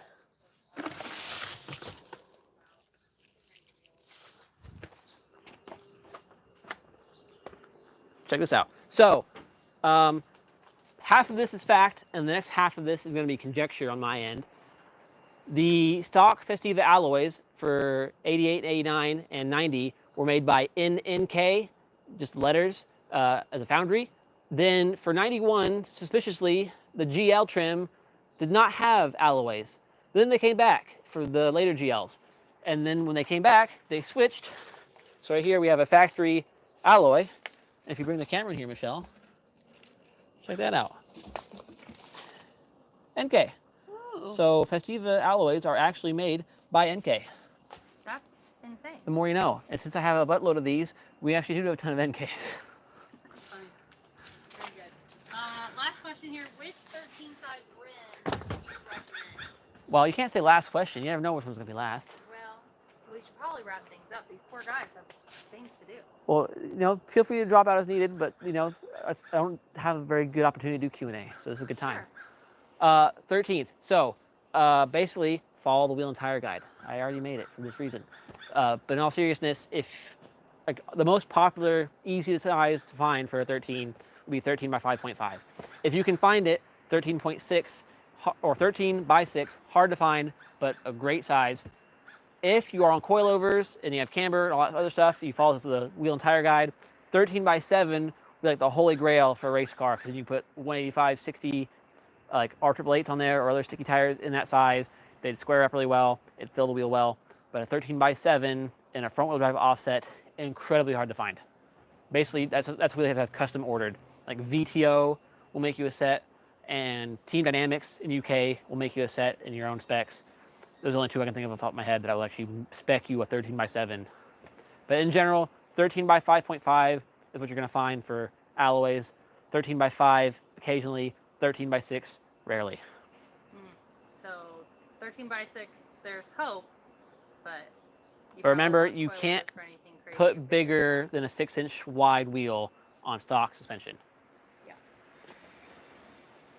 check this out. So, half of this is fact, and the next half of this is going to be conjecture on my end. The stock Festiva alloys for 88, 89, and 90 were made by NNK, just letters, as a foundry. Then for 91, suspiciously, the GL trim did not have alloys. Then they came back for the later GLs. And then when they came back, they switched. So right here we have a factory alloy. And if you bring the camera in here, Michelle, check that out. NK. Ooh, So Festiva alloys are actually made by NK. that's insane. The more you know. And since I have a buttload of these, we actually do have a ton of NKs. That's funny. Very good. Last question here. Which 13 size rim do you recommend? Well, you can't say last question. You never know which one's going to be last. Well, we should probably wrap things up. These poor guys have things to do. Well, feel free to drop out as needed, but, I don't have a very good opportunity to do Q&A, so this is a good time. Sure. 13th. So, basically, follow the wheel and tire guide. I already made it for this reason. But in all seriousness, if like the most popular, easiest size to find for a 13 would be 13 by 5.5. If you can find it, 13.6 or 13 by 6, hard to find, but a great size. If you are on coilovers and you have camber and all that other stuff, you follow the wheel and tire guide. 13 by 7 would be like the holy grail for a race car because you put 185, 60 like R888s on there or other sticky tires in that size. They'd square up really well. It'd fill the wheel well. But a 13 by 7 and a front wheel drive offset, incredibly hard to find. Basically, that's what they have custom ordered. Like VTO will make you a set, and Team Dynamics in UK will make you a set in your own specs. There's only two I can think of off the top of my head that I will actually spec you a 13 by 7. But in general, 13 by 5.5 is what you're going to find for alloys. 13 by 5 occasionally, 13 by 6 rarely. So 13 by 6, there's hope, but remember, you can't put bigger than a 6-inch wide wheel on stock suspension. Yeah.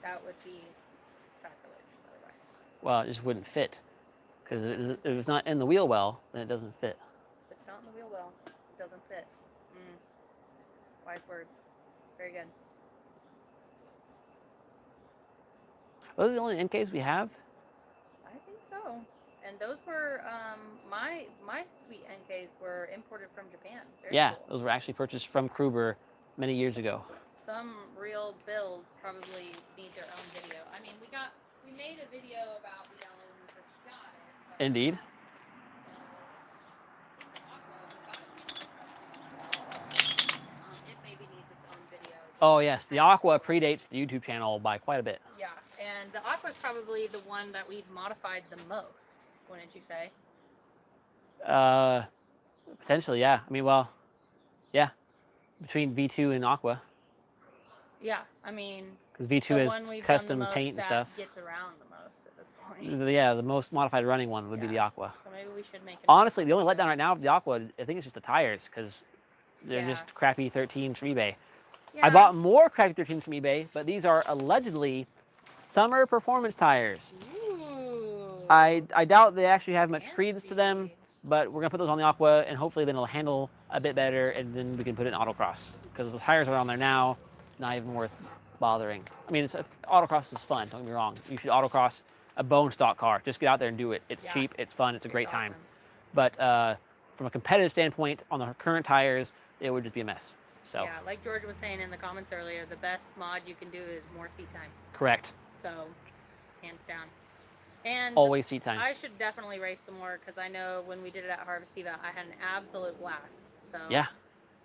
That would be sacrilege otherwise. Well, it just wouldn't fit. Because if it's not in the wheel well, then it doesn't fit. If it's not in the wheel well, it doesn't fit. Wise words. Very good. Are those the only NKs we have? I think so. And those were, my sweet NKs were imported from Japan. Very Yeah, cool. those were actually purchased from Kruber many years ago. Some real builds probably need their own video. I mean, we made a video about the yellow when we first got it. But, Indeed. it maybe needs its own video. Oh yes, the Aqua predates the YouTube channel by quite a bit. Yeah, and the Aqua is probably the one that we've modified the most, wouldn't you say? Potentially, yeah. I mean, well, yeah. Between V2 and Aqua. Yeah, I mean, because V2 is custom paint and stuff. Gets around the most at this point. Yeah, the most modified running one would be the Aqua. So maybe we should make. Honestly, the only letdown right now of the Aqua, I think it's just the tires because they're just crappy 13s from eBay. Yeah. I bought more crappy 13s from eBay, but these are allegedly summer performance tires. Ooh. I doubt they actually have much credence to them, but we're gonna put those on the Aqua, and hopefully then it'll handle a bit better, and then we can put it in Autocross because the tires are on there now, not even worth bothering. I mean, Autocross is fun. Don't get me wrone. You should Autocross a bone stock car. Just get out there and do it. It's cheap. It's fun. It's a great time. But from a competitive standpoint, on the current tires, it would just be a mess. So yeah, like George was saying in the comments earlier, the best mod you can do is more seat time. Correct. So, hands down. And always seat time. I should definitely race some more because I know when we did it at Harvestiva, I had an absolute blast. So yeah.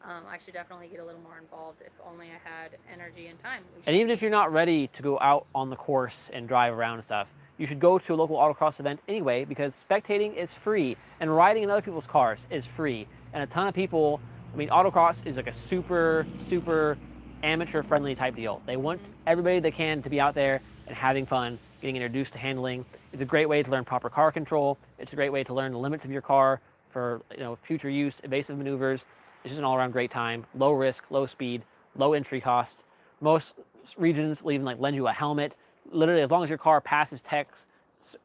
I should definitely get a little more involved if only I had energy and time. And even if you're not ready to go out on the course and drive around and stuff, you should go to a local autocross event anyway because spectating is free and riding in other people's cars is free. And a ton of people, I mean, autocross is like a super, super amateur-friendly type deal. They want everybody they can to be out there and having fun, getting introduced to handling. It's a great way to learn proper car control. It's a great way to learn the limits of your car for future use, evasive maneuvers. It's just an all-around great time. Low risk, low speed, low entry cost. Most regions will even lend you a helmet. Literally, as long as your car passes techs,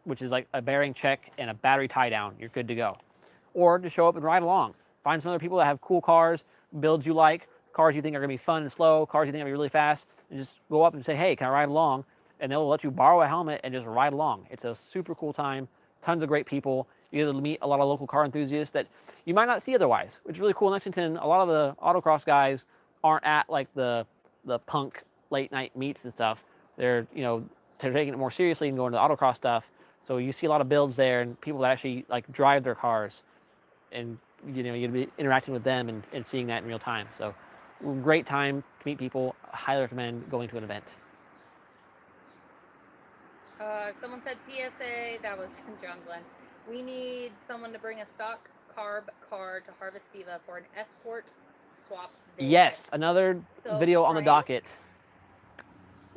which is like a bearing check and a battery tie down, you're good to go. Or to show up and ride along. Find some other people that have cool cars, builds you like, cars you think are gonna be fun and slow, cars you think are gonna be really fast, and just go up and say, hey, can I ride along? And they'll let you borrow a helmet and just ride along. It's a super cool time, tons of great people. You get to meet a lot of local car enthusiasts that you might not see otherwise, which is really cool. In Lexington, a lot of the autocross guys aren't at like the punk late night meets and stuff. They're taking it more seriously and going to the autocross stuff. So you see a lot of builds there and people that actually drive their cars, and you'll be interacting with them and seeing that in real time. So great time to meet people. I highly recommend going to an event. Someone said PSA, that was John Glenn. We need someone to bring a stock carb car to Harvestiva for an escort swap vid. Yes, another video on the docket.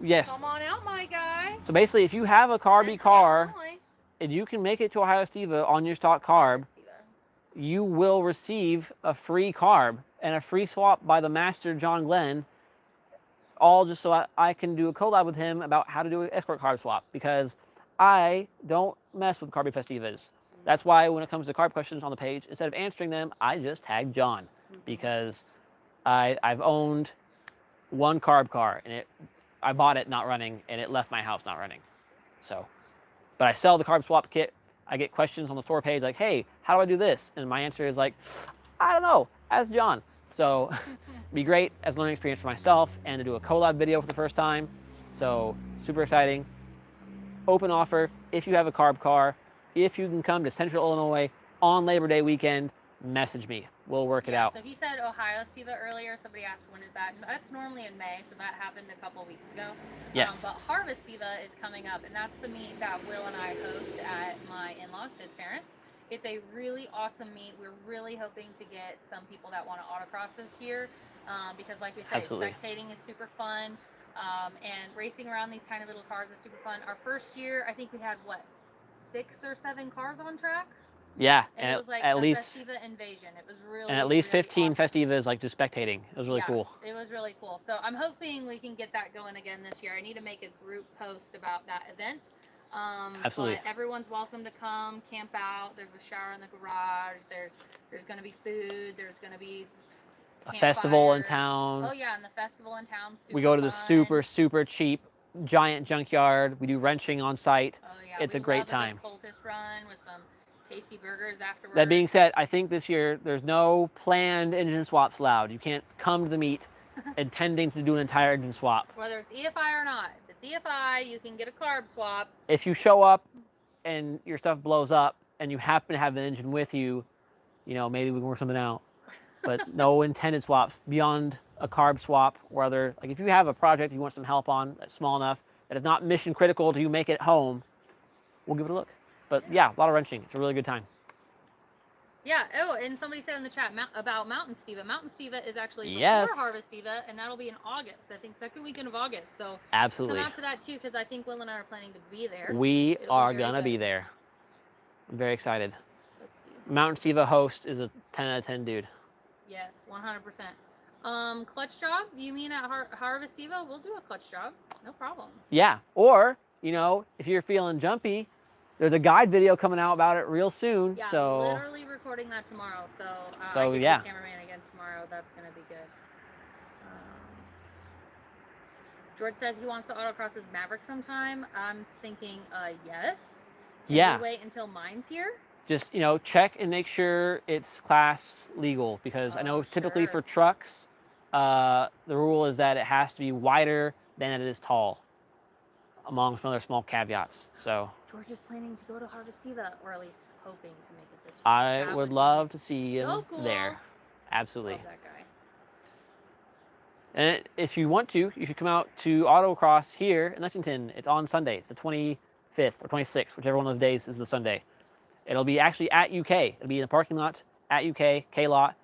Yes. Come on out, my guy. So basically, if you have a carby car and you can make it to Ohio Stiva on your stock carb, you will receive a free carb and a free swap by the master John Glenn, all just so I can do a collab with him about how to do an escort carb swap, because I don't mess with Carby Festivas. That's why when it comes to carb questions on the page, instead of answering them, I just tag John, because I've owned one carb car and I bought it not running and it left my house not running. So, but I sell the carb swap kit. I get questions on the store page like, hey, how do I do this? And my answer is like, I don't know, ask John. So it'd be great as a learning experience for myself and to do a collab video for the first time. So super exciting. Open offer if you have a carb car. If you can come to Central Illinois on Labor Day weekend, message me. We'll work it out. So he said Ohio Stiva earlier. Somebody asked when is that? That's normally in May, so that happened a couple weeks ago. Yes. But Harvest Stiva is coming up, and that's the meet that Will and I host at my in-laws, his parents. It's a really awesome meet. We're really hoping to get some people that want to autocross this year, because like we said, spectating is super fun, and racing around these tiny little cars is super fun. Our first year, I think we had, what, 6 or 7 cars on track? Yeah, and it was like at least Festiva invasion. It was really, and at least really 15 awesome. Festivas like just spectating. It was really cool. It was really cool. So I'm hoping we can get that going again this year. I need to make a group post about that event. Absolutely. But everyone's welcome to come camp out. There's a shower in the garage. There's going to be food. There's going to be a festival in town. Oh yeah, and the festival in town. We go to the super cheap giant junkyard. We do wrenching on site. Oh yeah, it's a great time. Poultice run with some tasty burgers afterwards. That being said, I think this year there's no planned engine swaps allowed. You can't come to the meet intending to do an entire engine swap. Whether it's EFI or not. If it's EFI, you can get a carb swap. If you show up and your stuff blows up and you happen to have an engine with you, you know, maybe we can work something out. But no intended swaps beyond a carb swap or other. Like if you have a project you want some help on that's small enough that is not mission critical to you make it home, we'll give it a look. But yeah, a lot of wrenching. It's a really good time. Yeah. Oh, and somebody said in the chat about Mountain Stiva. Mountain Stiva is actually before Harvest Stiva, and that'll be in August. I think second weekend of August. So absolutely come out to that too, because I think Will and I are planning to be there. We are gonna be there. I'm very excited. Let's see. Mountain Stiva host is a 10 out of 10 dude. Yes, 100%. Clutch job? You mean at Harvest Stiva? We'll do a clutch job. No problem. Yeah. Or, you know, if you're feeling jumpy, there's a guide video coming out about it real soon. Yeah, so literally recording that tomorrow. So I get the cameraman again tomorrow. That's going to be good. George said he wants to autocross his Maverick sometime. I'm thinking, yes. Can we wait until mine's here? Just, you know, check and make sure it's class legal, because I know typically for trucks, the rule is that it has to be wider than it is tall, among some other small caveats. So George is planning to go to Harvest Stiva, or at least hoping to make it this year. I would love to see him there. Absolutely. Love that guy. And if you want to, you should come out to Autocross here in Lexington. It's on Sunday. It's the 25th or 26th, whichever one of those days is the Sunday. It'll be actually at UK. It'll be in the parking lot at UK, K-Lot,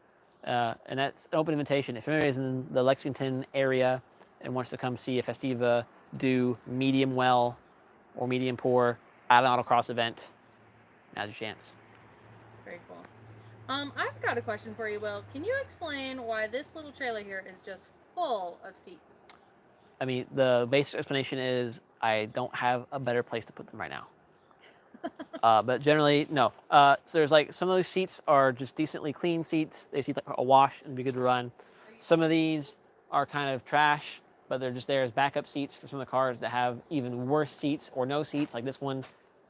and that's an open invitation. If anybody's in the Lexington area and wants to come see a Festiva do medium well or medium poor at an autocross event, now's your chance. Very cool. I've got a question for you, Will. Can you explain why this little trailer here is just full of seats? I mean, the basic explanation is I don't have a better place to put them right now. But generally, no. So there's like, some of those seats are just decently clean seats. They seem like a wash and be good to run. Some of these are kind of trash, but they're just there as backup seats for some of the cars that have even worse seats or no seats. Like this one,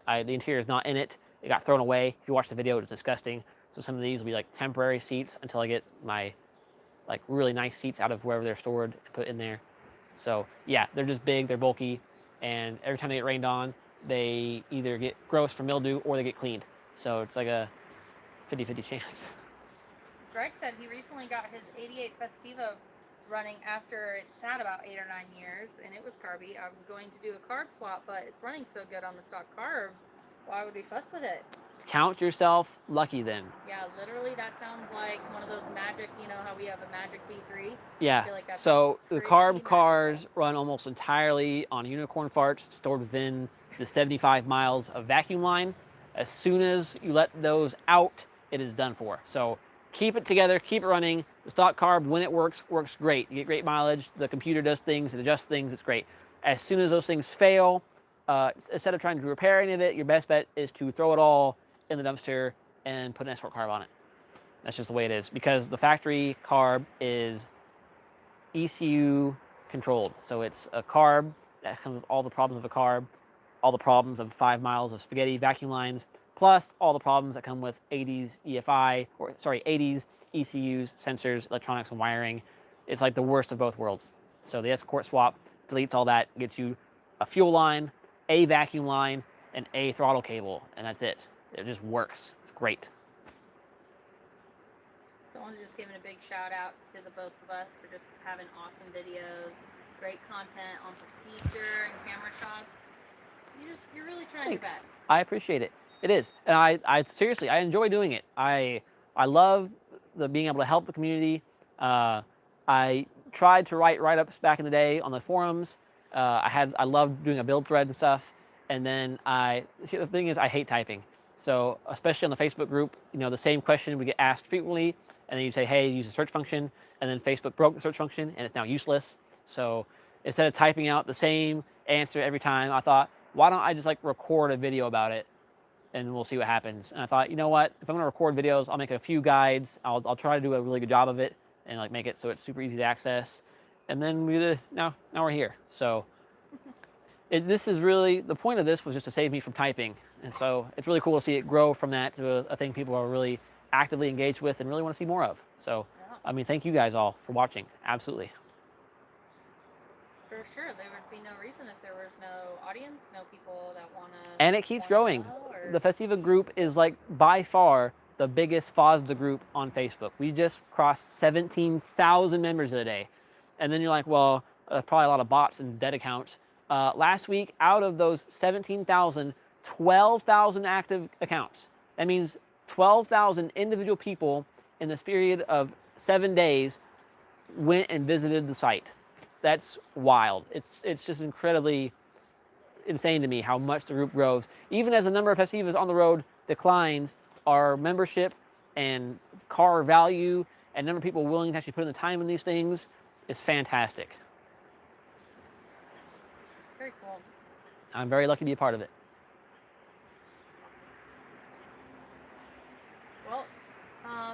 the interior is not in it. It got thrown away. If you watch the video, it's disgusting. So some of these will be like temporary seats until I get my like really nice seats out of wherever they're stored and put in there. So yeah, they're just big, they're bulky, and every time they get rained on, they either get gross from mildew or they get cleaned. So it's like a 50-50 chance. Greg said he recently got his 88 Festiva running after it sat about 8 or 9 years and it was carby. I'm going to do a carb swap, but it's running so good on the stock carb. Why would we fuss with it? Count yourself lucky then. Yeah, literally that sounds like one of those magic, you know how we have a magic V3? Yeah, I feel like that's so the crazy carb magical. cars run almost entirely on unicorn farts stored within the 75 miles of vacuum line. As soon as you let those out, it is done for. So keep it together, keep it running. The stock carb, when it works, works great. You get great mileage, the computer does things, it adjusts things, it's great. As soon as those things fail, instead of trying to repair any of it, your best bet is to throw it all in the dumpster and put an export carb on it. That's just the way it is, because the factory carb is ECU controlled. So it's a carb that comes with all the problems of a carb, all the problems of 5 miles of spaghetti vacuum lines, plus all the problems that come with 80s EFI, or sorry, 80s ECUs, sensors, electronics, and wiring. It's like the worst of both worlds. So the export swap deletes all that, gets you a fuel line, a vacuum line, and a throttle cable, and that's it. It just works. It's great. Someone's just giving a big shout out to the both of us for just having awesome videos, great content on procedure and camera shots. You're really trying your best. I appreciate it. It is, and I seriously, I enjoy doing it. I love the being able to help the community. I tried to write write-ups back in the day on the forums. I loved doing a build thread and stuff. And then the thing is, I hate typing. So especially on the Facebook group, you know, the same question would get asked frequently, and then you say, hey, use the search function, and then Facebook broke the search function, and it's now useless. So instead of typing out the same answer every time, I thought, why don't I just like record a video about it, and we'll see what happens. And I thought, you know what, if I'm gonna record videos, I'll make a few guides. I'll try to do a really good job of it, and like make it so it's super easy to access. And then now we're here. So this is really, the point of this was just to save me from typing. And so it's really cool to see it grow from that to a thing people are really actively engaged with and really want to see more of. So, Yeah. I mean, thank you guys all for watching. Absolutely. For sure, there would be no reason if there was no audience, no people that want to. And it keeps growing. The Festiva group is like by far the biggest FOSDA group on Facebook. We just crossed 17,000 members a day. And then you're like, well, probably a lot of bots and dead accounts. Last week, out of those 17,000, 12,000 active accounts. That means 12,000 individual people in this period of 7 days went and visited the site. That's wild. It's just incredibly insane to me how much the group grows. Even as the number of Festivas on the road declines, our membership and car value and number of people willing to actually put in the time in these things is fantastic. Very cool. I'm very lucky to be a part of it. Well,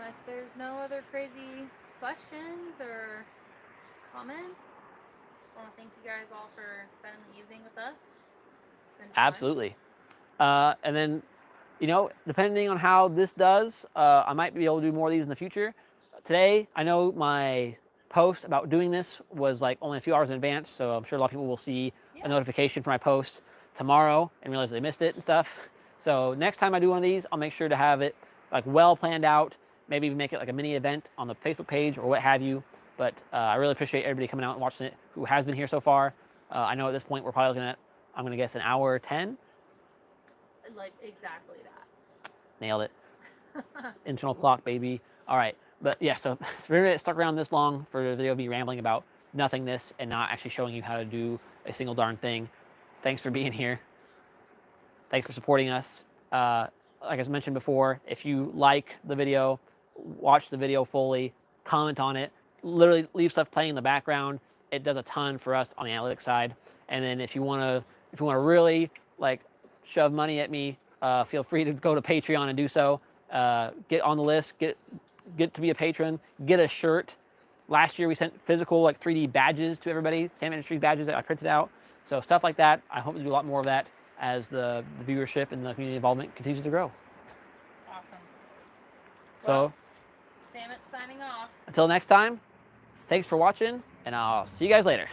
if there's no other crazy questions or comments, just want to thank you guys all for spending the evening with us. It's been fun. Absolutely. And then, you know, depending on how this does, I might be able to do more of these in the future. Today, I know my post about doing this was like only a few hours in advance, so I'm sure a lot of people will see a notification for my post tomorrow and realize they missed it and stuff. So next time I do one of these, I'll make sure to have it like well planned out, maybe even make it like a mini event on the Facebook page or what have you. But I really appreciate everybody coming out and watching it who has been here so far. I know at this point we're probably looking at, I'm gonna guess, an hour 10. Like exactly that. Nailed it. Internal clock, baby. All right, but yeah, so if you're stuck around this long for a video of me rambling about nothingness and not actually showing you how to do a single darn thing, thanks for being here. Thanks for supporting us. Like I mentioned before, if you like the video, watch the video fully, comment on it, literally leave stuff playing in the background. It does a ton for us on the analytics side. And then if you want to really like shove money at me, feel free to go to Patreon and do so. Get on the list, get to be a patron, get a shirt. Last year we sent physical like 3D badges to everybody, Sam Industries badges that I printed out. So stuff like that. I hope to do a lot more of that as the viewership and the community involvement continues to grow. Awesome. So, Sam, it's signing off. until next time, thanks for watching, and I'll see you guys later.